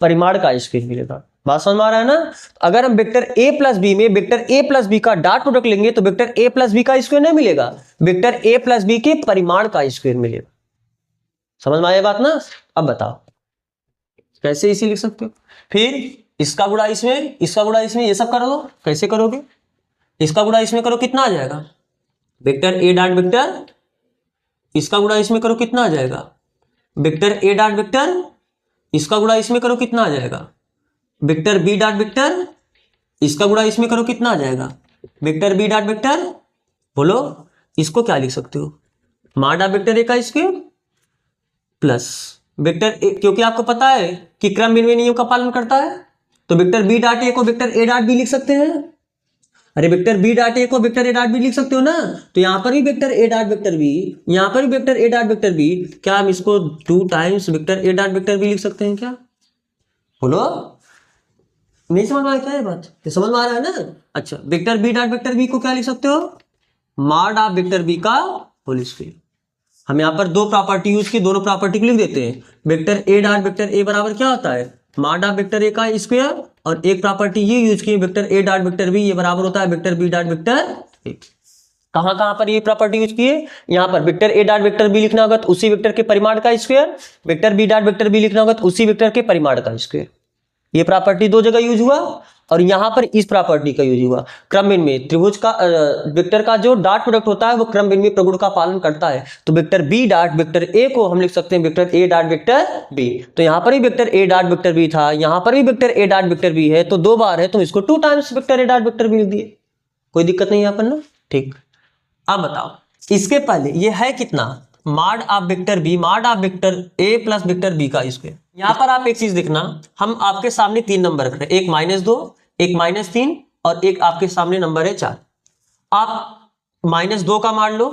परिमाण का स्क्वायर मिलेगा। बात समझ में आ रहा है ना। अगर हम वेक्टर a प्लस बी में वेक्टर a प्लस बी का डॉट प्रोडक्ट लेंगे तो वेक्टर a प्लस बी का स्क्वायर नहीं मिलेगा, वेक्टर a प्लस बी के परिमाण का स्क्वायर मिलेगा। समझ में आया बात ना। अब बताओ कैसे इसी लिख सकते हो? फिर इसका गुणा इसमें, इसका गुणा इसमें, ये सब कर दो। कैसे करोगे? इसका गुणा इसमें करो, कितना आ जाएगा? वेक्टर a डॉट वेक्टर, इसका गुणा इसमें करो, कितना आ जाएगा? वेक्टर a डॉट वेक्टर, इसका गुणा इसमें करो, कितना आ जाएगा? वेक्टर b डॉट वेक्टर, इसका गुणा इसमें करो, कितना आ जाएगा? Vector b dot vector. बोलो इसको क्या लिख सकते हो? मॉड ऑफ वेक्टर a का स्क्वायर प्लस वेक्टर a, क्योंकि आपको पता है कि क्रम विनिमय नियम का पालन करता है, तो वेक्टर b डॉट a को वेक्टर a डॉट b लिख सकते हैं। अरे वेक्टर b डॉट a को वेक्टर a डॉट b लिख सकते हो ना। तो यहां पर भी vector a dot vector b, यहां पर भी vector a dot vector b। क्या हम इसको 2 times vector a dot vector b लिख सकते हैं क्या? बोलो, नहीं समझ में आया क्या ये बात? ये समझ में आ रहा है ना। अच्छा, vector b dot vector b को क्या लिख सकते हो? मॉड ऑफ वेक्टर b का होल स्क्वायर। हम यहाँ पर 2 प्रॉपर्टी यूज की, दोनों प्रॉपर्टी को लिख देते हैं। Vector a dot vector a बराबर क्या होता है? मॉड ऑफ वेक्टर a का स्क्वायर। और एक प्रॉपर्टी ये यूज की vector a dot vector b, ये बराबर होता है vector b dot vector a। कहां कहां पर ये प्रॉपर्टी यूज की है? यहाँ पर vector a dot vector b लिखना होगा तो उसी वेक्टर के परिमाण का square, vector b dot vector b लिखना होगा तो उसी वेक्टर के परिमाण का स्क्वायर। ये प्रॉपर्टी 2 जगह यूज हुआ। और यहाँ पर इस प्रॉपर्टी का यूज हुआ। क्रमभिन्न में त्रिभुज का वेक्टर का जो डॉट प्रोडक्ट होता है वो क्रमभिन्न में प्रगुण का पालन करता है। तो vector B dot vector A को हम लिख सकते हैं vector A dot vector B. तो यहाँ पर भी vector A dot vector B था, यहाँ पर भी vector A dot vector B है, तो 2 बार है तो इसको 2 times vector A dot vector B लिख दिए, कोई दिक्कत नहीं यहाँ पर ना। ठीक, अब बताओ इसके पहले ये है कितना, mod of vector B mod of vector A plus vector B का स्क्वायर। यहाँ पर आप एक चीज देखना, हम आपके सामने 3 नंबर रख रहे हैं, एक -2, एक -3 और एक आपके सामने नंबर है 4। आप -2 का मान लो,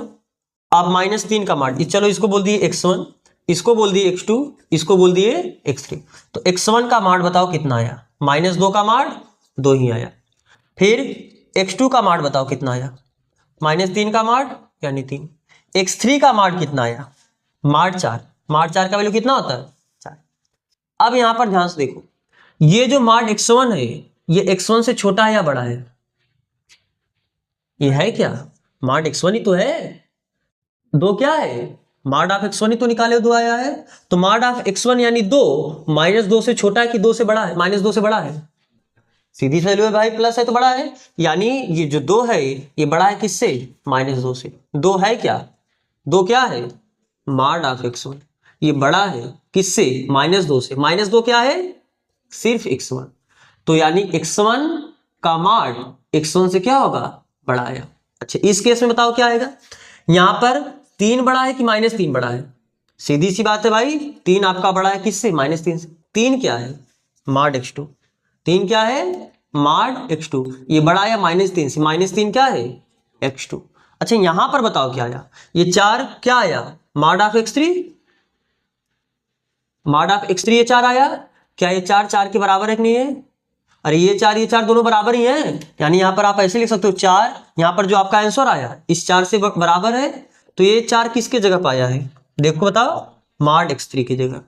आप -3 का मान, चलो इसको बोल दिए x1, इसको बोल दिए x2, इसको बोल दिए x3। तो x1 का मान बताओ कितना आया, -2 का मान 2 ही आया। फिर x2 का मान बताओ कितना आया, -3 का मान यानी 3। x3 का मान कितना आया, मान 4, मान 4 का वैल्यू कितना होता है 4। अब यहां पर ध्यान से देखो, ये जो मान x1 है ये x1 से छोटा है या बड़ा है, ये है क्या, मान x1 ही तो है, 2 क्या है, मॉड ऑफ x1 ही तो निकाले, 2 आया है। तो मॉड ऑफ x1 यानी 2 -2 से छोटा है कि 2 से बड़ा है, -2 से बड़ा है, सीधी वैल्यू है भाई, प्लस है तो बड़ा है, यानी ये जो 2 है ये बड़ा है किससे, -2 से। 2 है क्या, 2 क्या है, मॉड ऑफ x1, ये बड़ा है किससे, -2 से। -2 क्या है, सिर्फ x1, तो यानी x1 का मॉड x1 से क्या होगा, बड़ा आया। अच्छा इस केस में बताओ क्या आएगा, यहां पर 3 बड़ा है कि -3 बड़ा है, सीधी सी बात है भाई, 3 आपका बड़ा है किससे, -3 से। 3 क्या है, मॉड x2, 3 क्या है, मॉड x2, ये बड़ा आया -3 से, -3 क्या है x2। अच्छा यहां पर बताओ क्या आया, ये 4 क्या आया, mod of x3, mod of x3 ये 4 आया, क्या ये 4 4 के बराबर है कि नहीं है, अरे ये 4 दोनों बराबर ही हैं, यानी यहां पर आप ऐसे लिख सकते हो 4, यहां पर जो आपका आंसर आया इस 4 से बराबर है, तो ये 4 किसके जगह पाया है, देखो बताओ, मॉड x3 की जगह,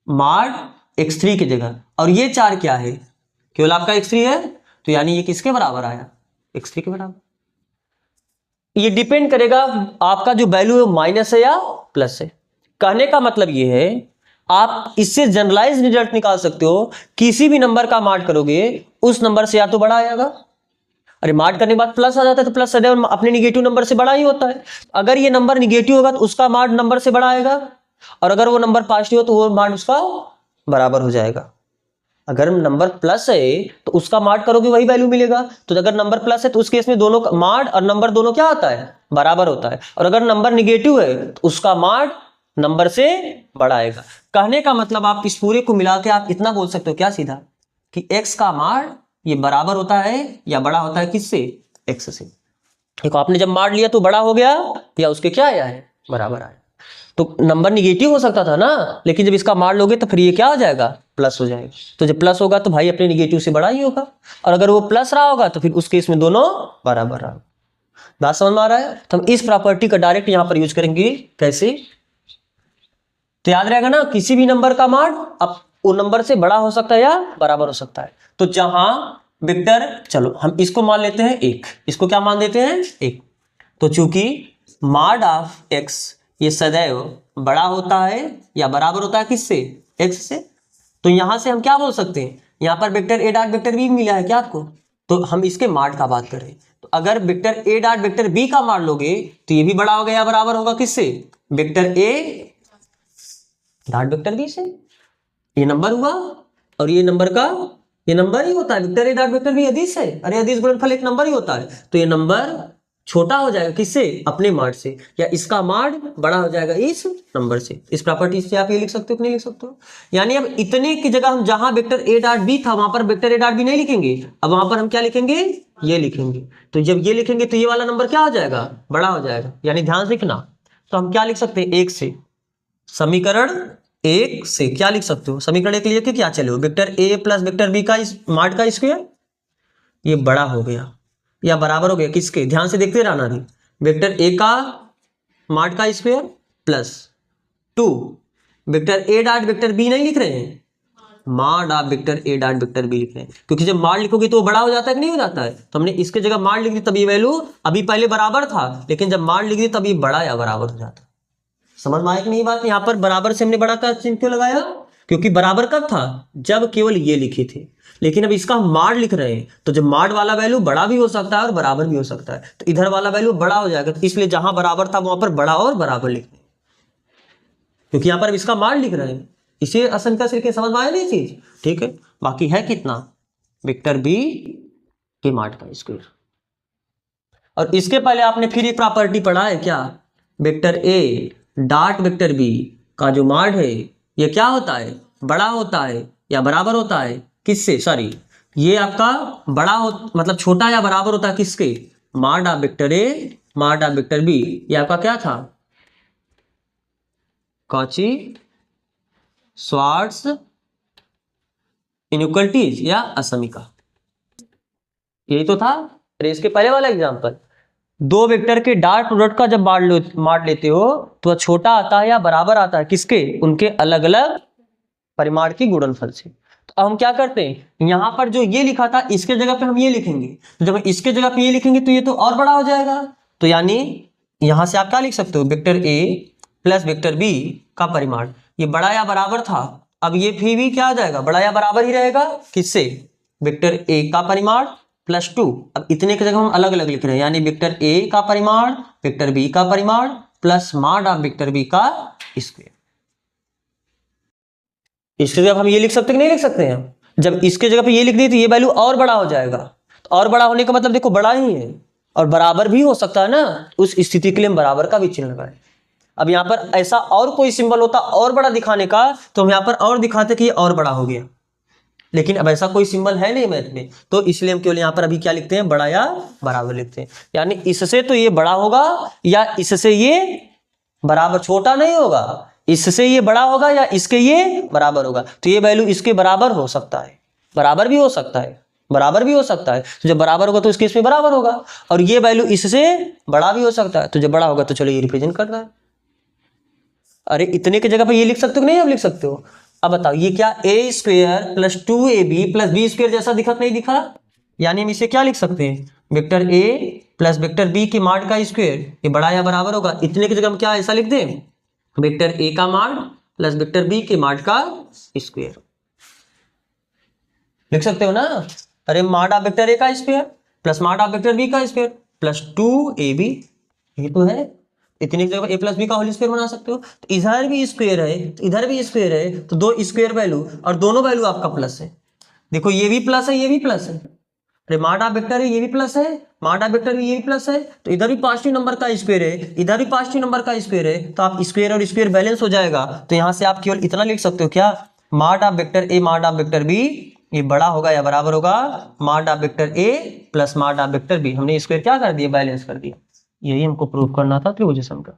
मॉड x3 की जगह। और ये 4 क्या है, केवल आपका x3 है, तो यानी ये किसके बराबर आया, x3 के बराबर। ये डिपेंड करेगा आपका जो वैल्यू है माइनस है या प्लस है। कहने का मतलब ये है आप इससे जनरलाइज रिजल्ट निकाल सकते हो, किसी भी नंबर का मार्ट करोगे उस नंबर से या तो बड़ा आएगा, अरे मार्ट करने के बाद प्लस आ जाता है तो प्लस सदैव अपने निगेटिव नंबर से बड़ा ही होता है। अगर ये नंबर निगेटिव होगा तो उसका मार्ट नंबर से बड़ा आएगा, और अगर वो नंबर पॉजिटिव हो तो वो मार्ट उसका बराबर हो जाएगा। अगर नंबर प्लस है तो उसका मार्ट करोगे वही वैल्यू मिलेगा, तो अगर नंबर प्लस है तो उस केस में दोनों का मार्ट और नंबर दोनों क्या होता है, बराबर होता है। और अगर नंबर निगेटिव है तो उसका मार्ट नंबर से बड़ा आएगा। कहने का मतलब आप इस पूरे को मिला के आप इतना बोल सकते हो क्या सीधा, कि x का मार्ट ये बराबर होता है या बड़ा होता है किससे, x से। देखो आपने जब मार्ट लिया तो बड़ा हो गया या उसके क्या आया है, बराबर आया। तो नंबर निगेटिव हो सकता था ना, लेकिन जब इसका मार लोगे तो फिर ये क्या हो जाएगा, प्लस हो जाएगा। तो जब प्लस होगा तो भाई अपने निगेटिव से बड़ा ही होगा, और अगर वो प्लस रहा होगा तो फिर उस केस में दोनों बराबर रहा। बात समझ में आ रहा है। तो हम इस प्रॉपर्टी का डायरेक्ट यहां पर यूज करेंगे, कैसे, तो याद रहेगा ना, किसी भी नंबर का मान अब वो नंबर से बड़ा हो सकता है या बराबर हो सकता है। तो जहां वेक्टर, चलो हम इसको मान लेते हैं 1, इसको क्या मान देते हैं 1, तो चूंकि मॉड ऑफ x ये सदैव बड़ा होता है या बराबर होता है किससे, x से, तो यहां से हम क्या बोल सकते हैं, यहां पर vector a dot vector b मिला है क्या आपको, तो हम इसके मॉड का बात करें तो अगर vector a dot vector b का मॉड लोगे तो ये भी बड़ा होगा या बराबर होगा किससे, vector a dot vector b से। ये नंबर हुआ और ये नंबर का ये नंबर ही होता है, vector a dot vector b अदिश है, अरे अदिश गुणनफल एक नंबर ही होता है, तो ये नंबर छोटा हो जाएगा किससे, अपने मार्ड से, या इसका मार्ड बड़ा हो जाएगा इस नंबर से। इस प्रॉपर्टी से आप ये लिख सकते हो कि नहीं लिख सकते हो। यानी अब इतने की जगह हम जहां वेक्टर a डॉट b था वहां पर वेक्टर a डॉट b नहीं लिखेंगे, अब वहां पर हम क्या लिखेंगे, ये लिखेंगे। तो जब ये लिखेंगे तो ये वाला नंबर क्या हो जाएगा, बड़ा हो जाएगा। यानी ध्यान से लिखना, तो हम क्या लिख सकते हैं, 1 से, समीकरण 1 से क्या लिख सकते हो, समीकरण 1 लिख के क्या चलो, vector a plus vector b का इस मार्ड का स्क्वायर ये बड़ा हो गया या बराबर हो गया किसके, ध्यान से देखते रहना भी, वेक्टर a का मार्ड का square plus 2 vector a dot vector b नहीं लिख रहे हैं, mod of vector a dot vector b लिख रहे हैं, क्योंकि जब मार्ड लिखोगे तो वो बड़ा हो जाता है कि नहीं हो जाता है। तो हमने इसके जगह मार्ड लिख दी, तब ये वैल्यू अभी पहले बराबर था, लेकिन जब मार्ड लिख दी तब ये बड़ा या बराबर हो जाता है। समझ में आया कि नहीं बात, यहाँ पर बराबर से हमने बड़ा का चिन्ह क्यों लगाया, क्योंकि बराबर कब था, जब केवल ये लिखे थे, लेकिन अब इसका हम माड लिख रहे हैं, तो जब माड वाला वैल्यू बड़ा भी हो सकता है और बराबर भी हो सकता है, तो इधर वाला वैल्यू बड़ा हो जाएगा, तो इसलिए जहां बराबर था वहां पर बड़ा और बराबर लिख दें, क्योंकि यहां पर इसका माड लिख रहे हैं। इसे असंख्य तरीके समझ में आया नहीं चीज, ठीक है। बाकी है कितना, वेक्टर बी के माड का स्क्वायर। और इसके पहले आपने फिर एक प्रॉपर्टी पढ़ा है क्या, vector A dot vector B का जो माड है ये क्या होता है, बड़ा होता है या बराबर होता है किससे, सॉरी ये आपका बड़ा हो मतलब छोटा या बराबर होता है किसके, माड of vector A mod of vector B. ये आपका क्या था, कॉची श्वार्ट्ज इनइक्वालिटीज या असमीका, यही तो था। अरे इसके पहले वाला एग्जांपल, दो वेक्टर के डॉट प्रोडक्ट का जब माड लेते हो तो छोटा आता है या बराबर आता है किसके, उनके अलग अलग परिमाण की गुणनफल से। तो अब हम क्या करते हैं, यहां पर जो ये लिखा था इसके जगह पे हम ये लिखेंगे, तो जब इसके जगह पे ये लिखेंगे तो ये तो और बड़ा हो जाएगा, तो यानी यहां से आप क्या लिख सकते हो, vector A plus vector B का परिमाण, ये बड़ा या बराबर था, अब ये फिर भी क्या आ जाएगा, बड़ा या बराबर ही रहेगा किससे, वेक्टर ए का परिमाण प्लस 2। अब इतने की जगह हम अलग अलग लिख रहे हैं, यानी वेक्टर ए का परिमाण वेक्टर बी का परिमाण plus mod of vector B का स्क्वायर। इसके जगह हम ये लिख सकते कि नहीं लिख सकते हैं, जब इसके जगह पे ये लिख दी तो ये वैल्यू और बड़ा हो जाएगा, तो और बड़ा होने का मतलब देखो बड़ा ही है और बराबर भी हो सकता है ना, उस स्थिति के लिए हम बराबर का भी चिन्ह लगाएं। अब यहाँ पर ऐसा और कोई सिंबल होता और बड़ा दिखाने का तो हम यहाँ पर और दिखाते कि ये और बड़ा हो गया, लेकिन अब ऐसा कोई सिंबल है नहीं मैथ में, तो इसलिए हम केवल यहाँ पर अभी क्या लिखते हैं, बड़ा या बराबर लिखते हैं। यानी इससे तो ये बड़ा होगा या इससे ये बराबर, छोटा नहीं होगा, इससे ये बड़ा होगा या इसके ये बराबर होगा, तो ये वैल्यू इसके बराबर हो सकता है, बराबर भी हो सकता है, बराबर भी हो सकता है, तो जब बराबर होगा तो इसके इसमें बराबर होगा, और ये वैल्यू इससे बड़ा भी हो सकता है, तो जब बड़ा होगा तो चलो ये रिप्रेजेंट कर रहा है। अरे इतने की जगह पर ये लिख सकते हो नहीं, अब लिख सकते हो। अब बताओ ये क्या, ए स्क्वायर प्लस 2ab प्लस बी स्क्वायर जैसा दिखा नहीं दिखा, यानी हम इसे क्या लिख सकते हैं, vector A plus vector B की माड का स्क्वायर, ये बड़ा या बराबर होगा, इतने की जगह हम क्या ऐसा लिख दें, वेक्टर ए का माड प्लस वेक्टर बी के माड का स्क्वायर लिख सकते हो ना। अरे माड ऑफ वेक्टर ए का square plus mod of vector B का स्क्वायर प्लस 2ab, ये तो है, इतने की जगह ए प्लस बी का होल स्क्वायर बना सकते हो, तो इधर भी स्क्वायर है तो इधर भी स्क्वायर है, तो दो स्क्वायर वैल्यू और दोनों वैल्यू आपका प्लस है, देखो ये भी प्लस है ये भी प्लस है, अरे माड ऑफ वेक्टर है ये भी प्लस है, माड ऑफ वेक्टर ये भी प्लस है, तो इधर भी पॉजिटिव नंबर का स्क्वायर है इधर भी पॉजिटिव नंबर का स्क्वायर है, तो आप स्क्वायर और स्क्वायर बैलेंस हो जाएगा, तो यहां से आप केवल इतना लिख सकते हो क्या, mod of vector A mod of vector B ये बड़ा होगा या बराबर होगा माड of vector A plus mod of vector B, हमने स्क्वायर क्या कर दिया, बैलेंस कर दिया, यही हमको प्रूव करना था त्रिभुज सम का।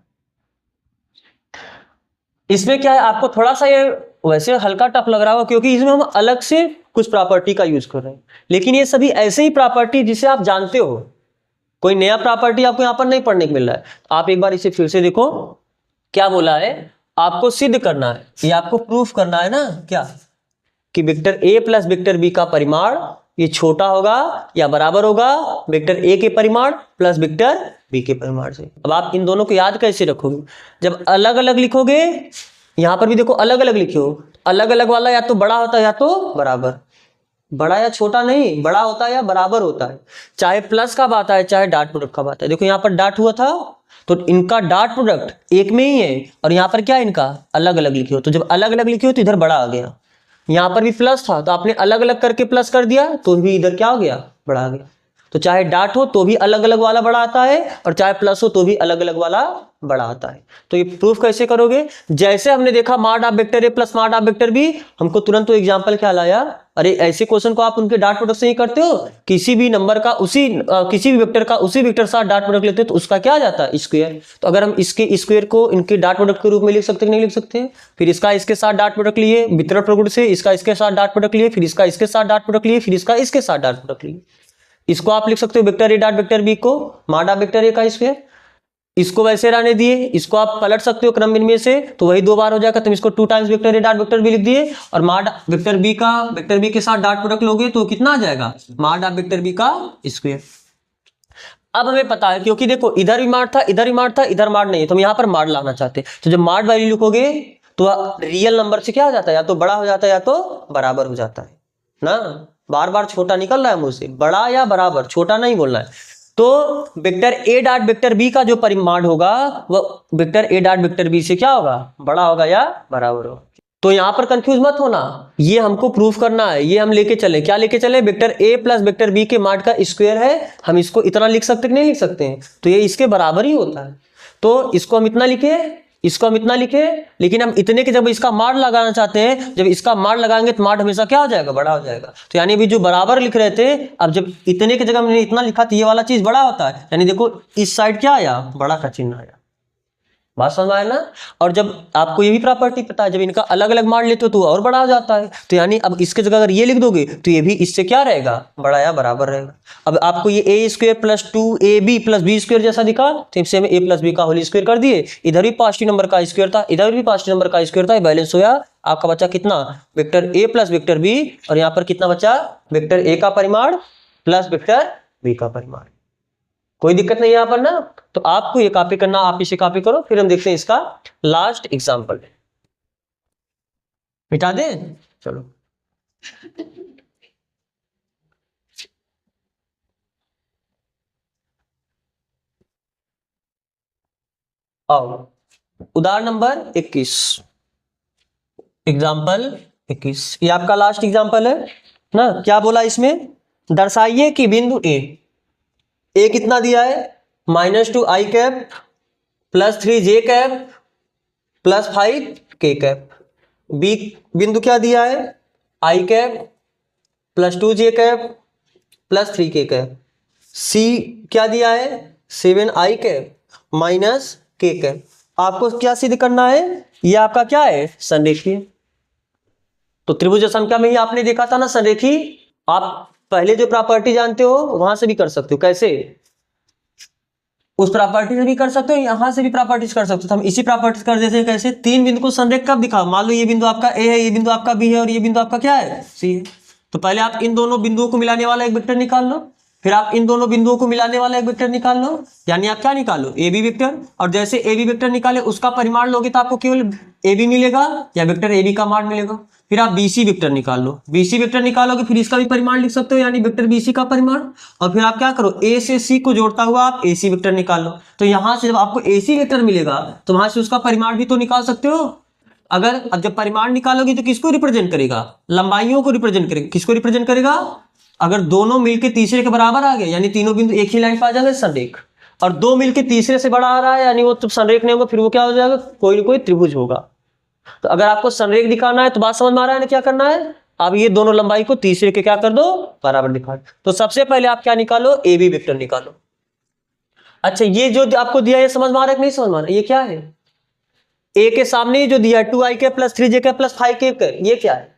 इसमें क्या है, आपको थोड़ा सा ये वैसे हल्का टफ लग रहा होगा क्योंकि इसमें हम अलग से कुछ प्रॉपर्टी का यूज कर रहे हैं, लेकिन ये सभी ऐसे ही प्रॉपर्टी जिसे आप जानते हो, कोई नया प्रॉपर्टी आपको यहाँ पर नहीं पढ़ने को मिल रहा है। आप एक बार इसे फिर से देखो, क्या बोला है, आपको सिद्ध करना है, ये आपको प्रूफ करना है ना, क्या कि vector A plus vector B का परिमाण ये छोटा होगा या बराबर होगा वेक्टर ए के परिमाण प्लस वेक्टर बी के परिमाण से। अब आप इन दोनों को याद कैसे रखोगे, जब अलग अलग लिखोगे, यहां पर भी देखो अलग अलग लिखो, अलग अलग वाला या तो बड़ा होता है या तो बराबर, बड़ा या छोटा नहीं, बड़ा होता है या बराबर होता है, चाहे प्लस का बात है चाहे डॉट प्रोडक्ट का बात है। देखो यहाँ पर डॉट हुआ था तो इनका डॉट प्रोडक्ट एक में ही है, और यहाँ पर क्या इनका अलग अलग लिखे हो, तो जब अलग अलग लिखे हो तो इधर बड़ा आ गया, यहाँ पर भी प्लस था तो आपने अलग अलग करके प्लस कर दिया तो भी इधर क्या हो गया, बड़ा आ गया। तो चाहे डॉट हो तो भी अलग अलग वाला बड़ा आता है और चाहे प्लस हो तो भी अलग अलग वाला बड़ा आता है। तो ये प्रूफ कैसे करोगे, जैसे हमने देखा माड of vector A plus mod of vector B, हमको तुरंत तो एग्जांपल क्या लाया, अरे ऐसे क्वेश्चन को आप उनके डॉट प्रोडक्ट से ही करते हो, किसी भी नंबर का किसी भी वेक्टर का उसी वेक्टर साथ डॉट प्रोडक्ट लेते हो तो उसका क्या आ जाता है, स्क्वायर। तो अगर हम इसके स्क्वायर को इनके डॉट प्रोडक्ट के रूप में लिख सकते हैं, नहीं लिख सकते, फिर इसका इसके साथ डॉट प्रोडक्ट लिए वितरण प्रगुण से, इसका इसके साथ डॉट प्रोडक्ट लिए, फिर इसका इसके साथ डॉट प्रोडक्ट लिए, फिर इसका इसके साथ डॉट प्रोडक्ट लिए, इसको आप लिख सकते हो vector A dot vector B को माड ऑफ वेक्टर ए का स्क्वायर, इसको वैसे रहने दिए, इसको आप पलट सकते हो क्रम विनिमय से तो वही दो बार हो जाएगा, तुम इसको 2 times vector A dot vector B लिख दिए, और माड वेक्टर बी के साथ डॉट प्रोडक्ट लोगे तो कितना आ जाएगा, माड ऑफ वेक्टर बी का स्क्वायर। अब हमें पता है क्योंकि देखो इधर भी माड था इधर भी माड था, इधर माड नहीं है, तो हम यहाँ पर माड लाना चाहते हैं, तो जब माड वैल्यू लिखोगे तो रियल नंबर से क्या हो जाता है, या तो बड़ा हो जाता है या तो बराबर हो जाता है ना। बार बार छोटा निकल रहा है मुझसे, बड़ा या बराबर, छोटा नहीं बोलना है। तो vector A dot vector B का जो परिमाण होगा वह vector A dot vector B से क्या होगा, बड़ा होगा या बराबर होगा। तो यहां पर कंफ्यूज मत होना, ये हमको प्रूफ करना है, ये हम लेके चले, क्या लेके चले, vector A plus vector B के माड का स्क्वायर है, हम इसको इतना लिख सकते कि नहीं लिख सकते हैं, तो ये इसके बराबर ही होता है। तो इसको हम इतना लिखे, इसको हम इतना लिखे, लेकिन हम इतने के जब इसका माड लगाना चाहते हैं, जब इसका माड लगाएंगे तो माड हमेशा क्या हो जाएगा, बड़ा हो जाएगा। तो यानी अभी जो बराबर लिख रहे थे, अब जब इतने की जगह हमने इतना लिखा तो ये वाला चीज बड़ा होता है, यानी देखो इस साइड क्या आया, बड़ा का चिन्ह आया। बात समझ आया ना। और जब आपको ये भी प्रॉपर्टी पता है, जब इनका अलग अलग मान लेते हो तो और बड़ा हो जाता है। तो यानी अब इसके जगह अगर ये लिख दोगे तो ये भी इससे क्या रहेगा, बड़ा या बराबर रहेगा। अब आपको ये ए स्क्वायर प्लस 2ab प्लस बी स्क्वायर जैसा दिखा, तो इससे हमें ए प्लस बी का होल स्क्वायर कर दिए, इधर भी पॉजिटिव नंबर का स्क्वायर था, इधर भी पॉजिटिव नंबर का स्क्वायर था, बैलेंस होया। आपका बचा कितना, vector A plus vector B, और यहाँ पर कितना बचा, वेक्टर ए का परिमाण प्लस वेक्टर बी का परिमाण। कोई दिक्कत नहीं है यहाँ पर ना। तो आपको ये कॉपी करना, आप इसे कॉपी करो, फिर हम देखते हैं इसका लास्ट एग्जांपल। मिटा दे, चलो। आओ उदाहरण नंबर 21, एग्जाम्पल 21, ये आपका लास्ट एग्जाम्पल है ना। क्या बोला इसमें, दर्शाइए कि बिंदु ए कितना दिया है, -2i cap plus 3j cap plus 5k cap. B बिंदु क्या दिया है, i cap plus 2j cap plus 3k cap. C क्या दिया है, 7i cap minus k cap. आपको क्या सिद्ध करना है, ये आपका क्या है, संरेखीय। तो त्रिभुज संख्या में ही आपने देखा था ना संरेखी, आप पहले जो प्रॉपर्टी जानते हो वहां से भी कर सकते हो। कैसे, उस प्रॉपर्टी से भी कर सकते हो, यहां से भी प्रॉपर्टीज कर सकते हो। तो हम इसी प्रॉपर्टीज कर देते हैं। कैसे, तीन बिंदु को संरेख कब दिखा, मान लो ये बिंदु आपका ए है, ये बिंदु आपका बी है और ये बिंदु आपका क्या है, सी है। तो पहले आप इन दोनों बिंदुओं को मिलाने वाला एक वेक्टर निकाल लो, फिर आप इन दोनों बिंदुओं को मिलाने वाला एक वेक्टर निकाल लो, यानी आप क्या निकालो, ए बी वेक्टर। और जैसे ए बी वेक्टर निकाले उसका परिमाण लोगे तो आपको केवल ए बी मिलेगा या वेक्टर ए बी का मान मिलेगा। फिर आप बीसी वेक्टर निकाल लो, बीसी वेक्टर निकालोगे फिर इसका भी परिमाण लिख सकते हो, यानी वेक्टर बीसी का परिमाण। और फिर आप क्या करो, ए से सी को जोड़ता हुआ आप एसी वेक्टर निकाल लो। तो यहां से जब आपको एसी वेक्टर मिलेगा तो वहां से उसका परिमाण भी तो निकाल सकते हो। अगर अब जब परिमाण निकालोगे तो किसको रिप्रेजेंट करेगा, लंबाइयों को रिप्रेजेंट करेगा। किसको रिप्रेजेंट करेगा, अगर दोनों मिलके तीसरे के बराबर आ गए यानी तीनों बिंदु एक ही लाइन पर आ जाएंगे संरेख, और दो मिलके तीसरे से बड़ा आ रहा है यानी वो तो संरेख नहीं होगा, फिर वो क्या हो जाएगा, कोई ना कोई त्रिभुज होगा। तो अगर आपको संरेख दिखाना है तो बात समझ में आ रहा है ना, क्या करना है, अब ये दोनों लंबाई को तीसरे के क्या कर दो, बराबर दिखा। तो सबसे पहले आप क्या निकालो, ए बी वेक्टर निकालो। अच्छा ये जो आपको दिया है समझ में आ रहा है कि नहीं समझ में आ रहा है, ये क्या है, ए के सामने जो दिया 2i के प्लस 3j के प्लस 5k के, ये क्या है।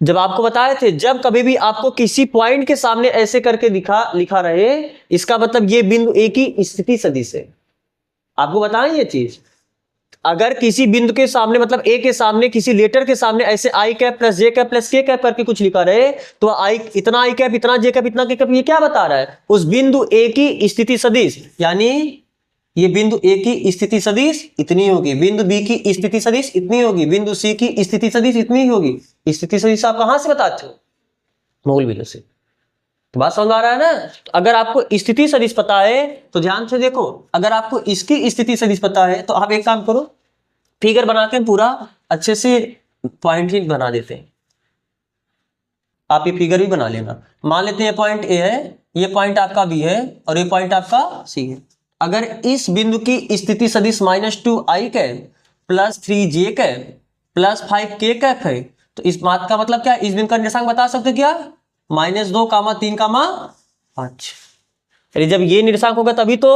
जब आपको बताए थे, जब कभी भी आपको किसी पॉइंट के सामने ऐसे करके लिखा रहे, इसका मतलब ये बिंदु ए की स्थिति सदिश है। आपको बताएं ये चीज, अगर किसी बिंदु के सामने मतलब ए के सामने किसी लेटर के सामने ऐसे आई कैप प्लस जे कैप प्लस के कैप करके कुछ लिखा रहे, तो आई इतना आई कैप इतना जे कैप इतना के कैप, ये क्या बता रहा है, उस बिंदु ए की स्थिति सदिश, यानी ये बिंदु ए की स्थिति सदिश इतनी होगी, बिंदु बी की स्थिति सदिश इतनी होगी, बिंदु सी की स्थिति सदिश इतनी होगी। स्थिति सदिश आप कहां से बताते हो, मूल बिंदु से। तो बात समझ आ रहा है ना। तो अगर आपको स्थिति सदिश पता है तो ध्यान से देखो, अगर आपको इसकी स्थिति सदिश पता है तो आप एक काम करो, फिगर बना के पूरा अच्छे से पॉइंट ही बना देते हैं। आप ये फिगर भी बना लेना। मान लेते हैं पॉइंट ए है, ये पॉइंट आपका बी है और ये पॉइंट आपका सी है। अगर इस बिंदु की स्थिति सदिश -2i cap plus 3j cap plus 5k cap है, तो इस बात का मतलब क्या, इस बिंदु का निर्देशांक बता सकते क्या, -2, 3, 5। जब ये निर्देशांक होगा तभी तो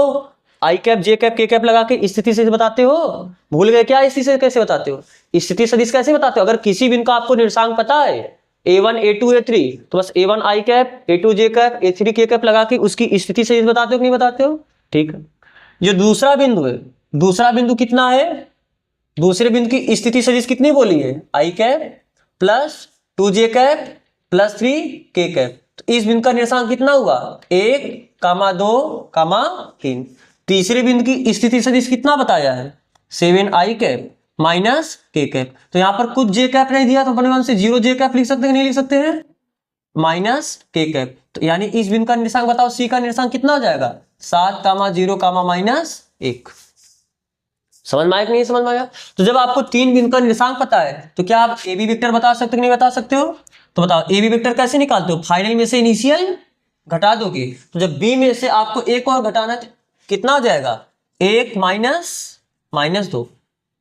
आई cap J cap K cap लगा के स्थिति से बताते हो। भूल गए क्या, स्थिति से कैसे बताते हो, स्थिति सदिश कैसे बताते हो। अगर किसी बिंदु का आपको निर्देशांक पता है a1 a2 a3, तो बस a1 आई कैप a2 जे कैप a3 के कैप लगा के उसकी स्थिति सदिश बताते हो कि नहीं बताते हो। ठीक है, जो दूसरा बिंदु है, दूसरा बिंदु कितना है, दूसरे बिंदु की स्थिति सदिश कितनी बोली है, I cap plus 2j cap plus 3k cap. तो इस बिंदु का निर्देशांक कितना हुआ, 1, 2, 3। तीसरे बिंदु की स्थिति सदिश कितना बताया है, 7i कैप माइनस के कैप। तो यहाँ पर कुछ जे कैप नहीं दिया तो अपने मन से 0 जे कैप लिख सकते हैं, नहीं लिख सकते हैं, माइनस के कैप। तो यानी इस बिंदु का निर्देशांक बताओ, सी का निर्देशांक कितना हो जाएगा, 7, 0, -1। समझ में आया कि नहीं समझ में आया? तो जब आपको 3 बिंदु का निर्देशांक पता है तो क्या आप ए बी वेक्टर बता सकते हो कि नहीं बता सकते हो? तो बताओ ए बी वेक्टर कैसे निकालते हो, फाइनल में से इनिशियल घटा दोगे। तो जब बी में से आपको एक और घटाना है कितना हो जाएगा, 1 -2।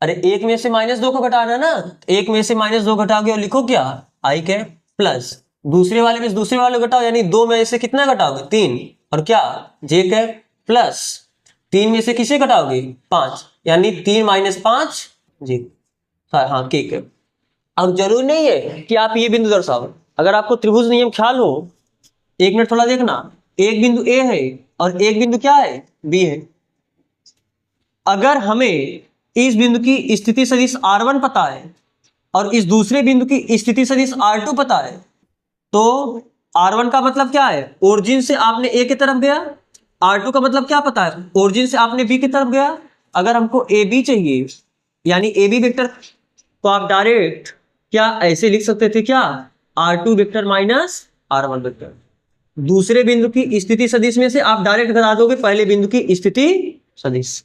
अरे एक में से -2 को घटाना ना, एक में से -2 घटाओगे और लिखो क्या, आई कैप प्लस दूसरे वाले में से दूसरे वाले घटाओ, यानी 2 में से कितना घटाओगे, 3, और क्या जे कैप प्लस 3 में से किसे घटाओगे, 5, यानी 3 - 5 जी, हाँ के कैप। अब जरूर नहीं है कि आप ये बिंदु दर्शाओ, अगर आपको त्रिभुज नियम ख्याल हो, 1 मिनट थोड़ा देखना, एक बिंदु ए है और एक बिंदु क्या है, बी है। अगर हमें इस बिंदु की स्थिति सदिश r1 पता है और इस दूसरे बिंदु की स्थिति सदिश r2 पता है, तो r1 का मतलब क्या है, ओरिजिन से आपने a की तरफ गया, r2 का मतलब क्या पता है, ओरिजिन से आपने b की तरफ गया। अगर हमको ab चाहिए, यानी ab वेक्टर, तो आप डायरेक्ट क्या ऐसे लिख सकते थे क्या, r2 vector minus r1 vector. दूसरे बिंदु की स्थिति सदिश में से आप डायरेक्ट घटा दोगे पहले बिंदु की स्थिति सदिश।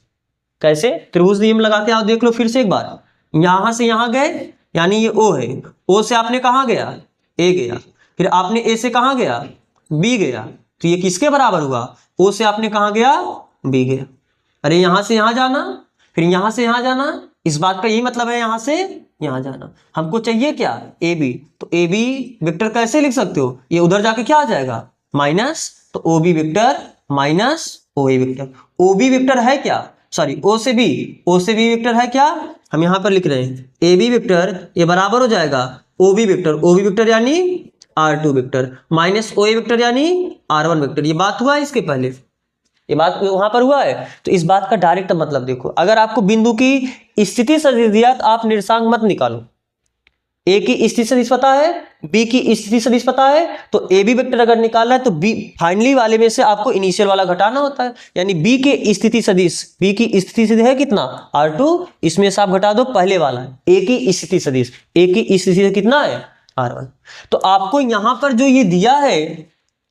कैसे, त्रिभुज नियम लगा के आप देख लो फिर से एक बार, यहां से यहां गए, यानी ये O है, O से आपने कहां गया, A गया, फिर आपने A से कहां गया, B गया, तो ये किसके बराबर हुआ, O से आपने कहां गया, B गया। अरे यहां से यहां जाना, फिर यहां से यहां जाना, इस बात का यही मतलब है यहां से यहां जाना। हमको चाहिए क्या, AB, तो AB वेक्टर कैसे लिख सकते हो, ये उधर जाके क्या आ जाएगा, माइनस, तो OB vector minus OA vector. OB vector है क्या, सॉरी O से B वेक्टर है क्या, हम यहां पर लिख रहे हैं AB वेक्टर, ये बराबर हो जाएगा OB वेक्टर यानी R2 vector minus OA vector यानी R1 वेक्टर। ये बात हुआ है इसके पहले, ये बात वहां पर हुआ है। तो इस बात का डायरेक्ट मतलब देखो, अगर आपको बिंदु की स्थिति सदिश दिया तो आप निर्देशांक मत निकालो, ए की स्थिति सदिश पता है, बी की स्थिति सदिश पता है, तो ए बी वेक्टर अगर निकालना है तो बी फाइनली वाले में से आपको इनिशियल वाला घटाना होता है, यानी बी की स्थिति सदिश है कितना, R2, इसमें से आप घटा दो पहले वाला ए की स्थिति सदिश, ए की स्थिति कितना है, R1। तो आपको यहां पर जो ये दिया है,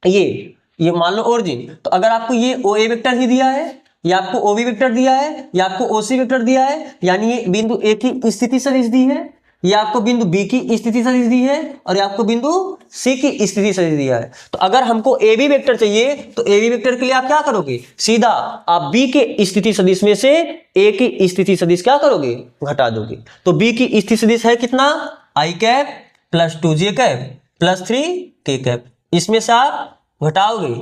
ये मान लो ओरिजिन, तो अगर आपको ये ओ ए वेक्टर ही दिया है, या आपको ओ बी वेक्टर दिया है, या आपको ओ सी वेक्टर दिया है, यानी ये बिंदु ए की स्थिति सदिश दी है, या आपको बिंदु बी की स्थिति सदिश दी है, और आपको बिंदु सी की स्थिति सदिश दिया है। तो अगर हमको ए बी वेक्टर चाहिए तो ए बी वेक्टर के लिए आप क्या करोगे, सीधा आप बी के स्थिति सदिश में से ए की स्थिति सदिश क्या करोगे, घटा दोगे। तो बी की स्थिति सदिश है कितना, I cap plus 2j cap plus 3k cap, इसमें से आप घटाओगे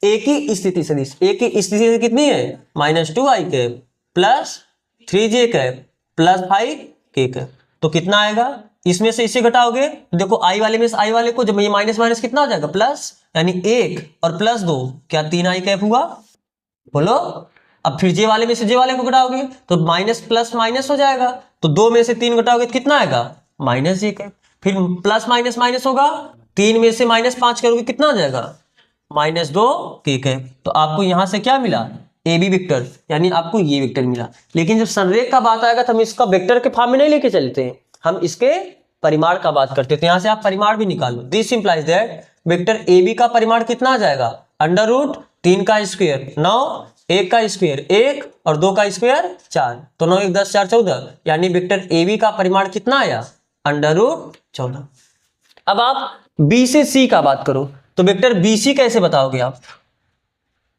ए की स्थिति सदिश, ए की स्थिति कितनी है, -2i cap plus 3j cap plus 5k cap, तो कितना आएगा, इसमें से इसे घटाओगे, देखो आई वाले में से आई वाले को, जब ये माइनस माइनस कितना हो जाएगा, प्लस, यानी 1 और प्लस 2 क्या 3i कैप हुआ, बोलो। अब फिर जे वाले में से जे वाले को घटाओगे तो माइनस प्लस माइनस हो जाएगा, तो 2 में से 3 घटाओगे तो कितना आएगा, -j कैप, फिर प्लस माइनस माइनस होगा, 3 में से -5 करोगे कितना हो जाएगा, -2k कैप। तो आपको यहां से क्या मिला, ए बी वेक्टर, यानी आपको ये वेक्टर मिला। लेकिन जब संरेख का बात आएगा तो हम इसका वेक्टर के फॉर्म में नहीं लेके चलते हैं, हम इसके परिमाण का बात करते हैं। तो यहां से आप परिमाण भी निकालो, this implies that vector A B का परिमाण कितना आ जाएगा, √3 का स्क्वायर 9, 1 का स्क्वायर 1 और 2 का स्क्वायर 4, तो 9 1 10 4 14, यानी वेक्टर ए बी का परिमाण कितना आया, √14। अब आप बी से सी का बात करो, तो वेक्टर बी सी कैसे बताओगे आप,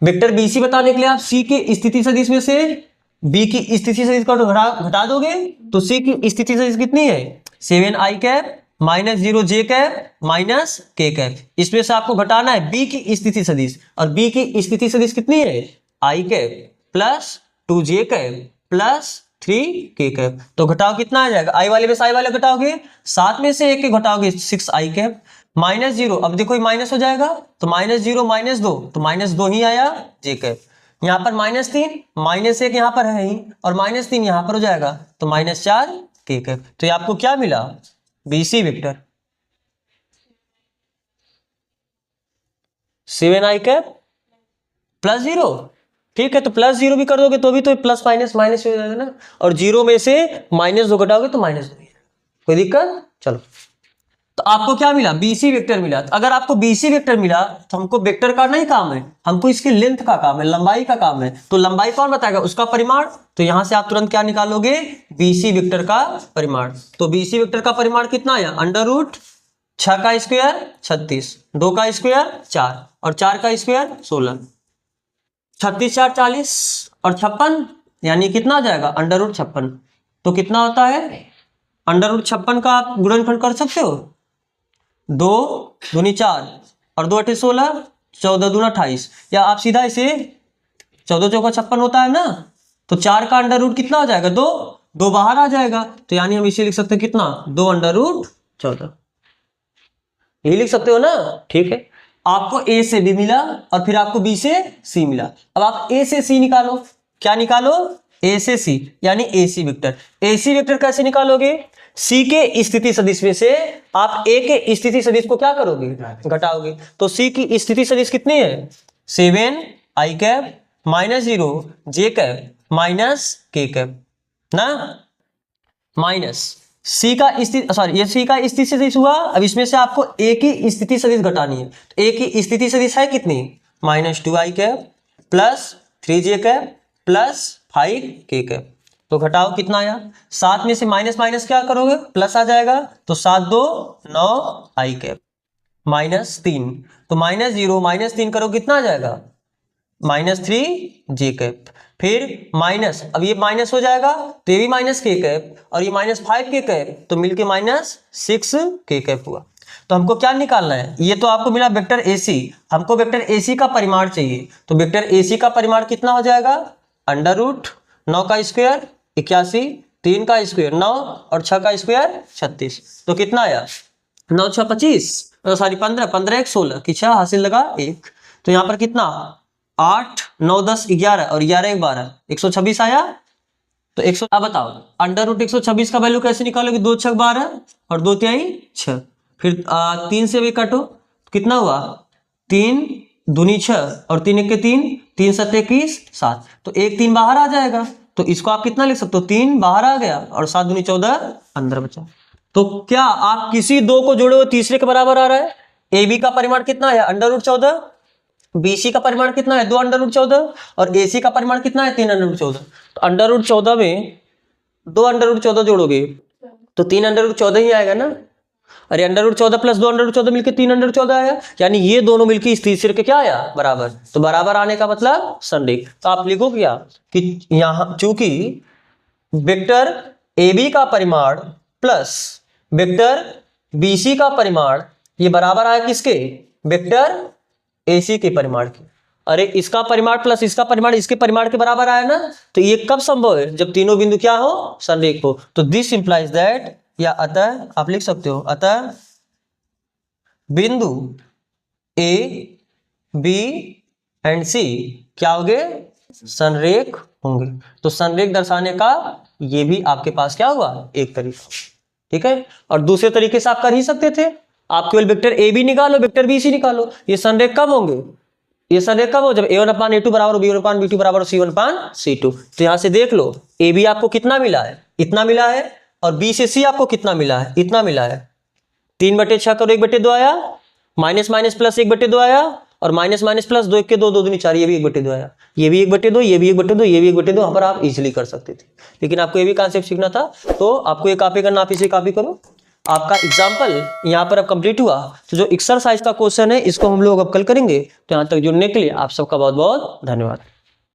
वेक्टर BC बताने के लिए आप C की स्थिति सदिश में से B की स्थिति सदिश को घटा दोगे, तो C की स्थिति सदिश कितनी है, 7i cap -0j cap -k cap, इसमें से आपको घटाना है B की स्थिति सदिश, और B की स्थिति सदिश कितनी है, i cap plus 2j cap plus 3k cap, तो घटाओ कितना आ जाएगा, i वाले में से i वाले घटाओगे, 7 में से 1 के घटाओगे 6i कैप -0, अब देखो माइनस हो जाएगा, तो -0 -2, तो -2 ही आया j कैप, यहाँ पर -3 -1 यहाँ पर है ही, और -3 यहाँ पर हो जाएगा, तो -4k कैप। तो ये आपको क्या मिला, BC vector 7i cap plus 0 ठीक है, तो प्लस 0 भी कर दोगे तो भी तो प्लस माइनस माइनस हो जाएगा ना, और 0 में से -2 घटाओगे तो -2। कोई दिक्कत? चलो, तो आपको क्या मिला? BC वेक्टर मिला। तो अगर आपको BC वेक्टर मिला तो हमको वेक्टर का नहीं काम है, हमको इसकी लेंथ का काम है, लंबाई का काम है। तो लंबाई कौन बताएगा? उसका परिमाण। तो यहां से आप तुरंत क्या निकालोगे? BC वेक्टर का परिमाण। तो BC वेक्टर का परिमाण कितना आया? √6 का स्क्वायर 36, 2 का स्क्वायर 4 और 4 का स्क्वायर 16, 36 4 40 और 56, यानी कितना आ जाएगा? √56। तो कितना होता है? √56 का आप गुणनफल कर सकते हो, 2 दूनी 4 और 2 × 16, 14 दूना 28, या आप सीधा इसे 14 चौका 56 होता है ना, तो 4 का अंडर रूट कितना हो जाएगा? 2, 2 बाहर आ जाएगा, तो यानी हम इसे लिख सकते हैं कितना? 2√14। यही लिख सकते हो ना? ठीक है, आपको A से B मिला और फिर आपको B से C मिला। अब आप A से C निकालो। क्या निकालो? A से C, यानी AC वेक्टर। AC वेक्टर कैसे निकालोगे? C के स्थिति सदिश में से आप A के स्थिति सदिश को क्या करोगे? घटाओगे। तो C की स्थिति सदिश कितनी है? 7i cap -0 j cap -k cap ना, माइनस C का स्थिति, सॉरी, ये C का स्थिति सदिश हुआ। अब इसमें से आपको A की स्थिति सदिश घटानी है। तो A की स्थिति सदिश है कितनी? -2i cap +3j cap +5k cap. तो घटाओ, कितना आया? 7 में से माइनस माइनस क्या करोगे? प्लस आ जाएगा, तो 7 2 9i कैप -3, तो -0 -3 करो, कितना आ जाएगा? -3j cap. फिर माइनस, अब ये माइनस हो जाएगा तो ये भी -k कैप और ये -5k कैप, तो मिलके -6k कैप हुआ। तो हमको क्या निकालना है? ये तो आपको मिला वेक्टर AC, हमको वेक्टर AC का परिमाण चाहिए। तो वेक्टर AC का परिमाण कितना हो जाएगा? √9 का स्क्वायर 81, 3 का स्क्वायर 9 और 6 का स्क्वायर 36। तो कितना आया? 9 6 25, सॉरी 15, 15 1 16 की 6 हासिल लगा 1। तो यहाँ पर कितना? 8 9 10 11 और 11 1 12, 126 आया। तो 100, अब बताओ √126 का वैल्यू कैसे निकालोगे? 2 6 12 और 2 3 6, फिर 3 से भी काटो, कितना हुआ? 3 दूनी 6 और 3 1 3, 3 7 21 7, तो 1 3 बाहर आ जाएगा। तो इसको आप कितना लिख सकते हो? 3 बाहर आ गया और 7 दूनी 14 अंदर बचा। तो क्या आप किसी दो को जोड़े हो तीसरे के बराबर आ रहा है? AB का परिमाण कितना है? √14। BC का परिमाण कितना है? 2 √14 और AC का परिमाण कितना है? 3 √14। तो √14 में 2 √14 जोड़ोगे तो 3 √14 ही आएगा ना। अरे √14 + 2 √14 मिलकर 3 √14 आया, यानी ये दोनों मिलकर इस तीसरे के क्या आया? बराबर। तो बराबर आने का मतलब संरेख। तो आप लिखो क्या कि यहां चूंकि वेक्टर AB का परिमाण प्लस वेक्टर BC का परिमाण ये बराबर आया किसके? वेक्टर AC के परिमाण के। अरे इसका परिमाण प्लस इसका परिमाण इसके परिमाण के बराबर आया ना। तो ये कब संभव है? जब तीनों बिंदु क्या हो? संरेख हो। तो दिस इंप्लाइज दैट, या अतः आप लिख सकते हो, अतः बिंदु A B एंड C क्या होंगे? संरेख होंगे। तो संरेख दर्शाने का ये भी आपके पास क्या हुआ? एक तरीका। ठीक है, और दूसरे तरीके से आप कर ही सकते थे, आप केवल वेक्टर AB निकालो, वेक्टर BC निकालो। ये संरेख कब होंगे? ये संरेख कब हो? जब A1/A2 बराबर B1/B2 बराबर C1/C2। तो यहां से देख लो, AB आपको कितना मिला है? इतना मिला है, और B से C आपको कितना मिला है? इतना मिला है। 3/6 करो 1/2 आया, माइनस माइनस प्लस 1/2 आया, और माइनस माइनस प्लस 2 1 के 2 2 दूनी 4, ये भी 1/2 आया, ये भी 1/2, ये भी 1/2, ये भी 1/2। यहाँ पर आप इजीली कर सकते थे, लेकिन आपको ये भी कॉन्सेप्ट सीखना था। तो आपको ये कॉपी करना, आप इसे कॉपी करो। आपका एग्जाम्पल यहाँ पर अब कंप्लीट हुआ। तो जो एक्सरसाइज का क्वेश्चन है इसको हम लोग अब कल करेंगे। तो यहाँ तक जुड़ने के लिए आप सबका बहुत बहुत धन्यवाद।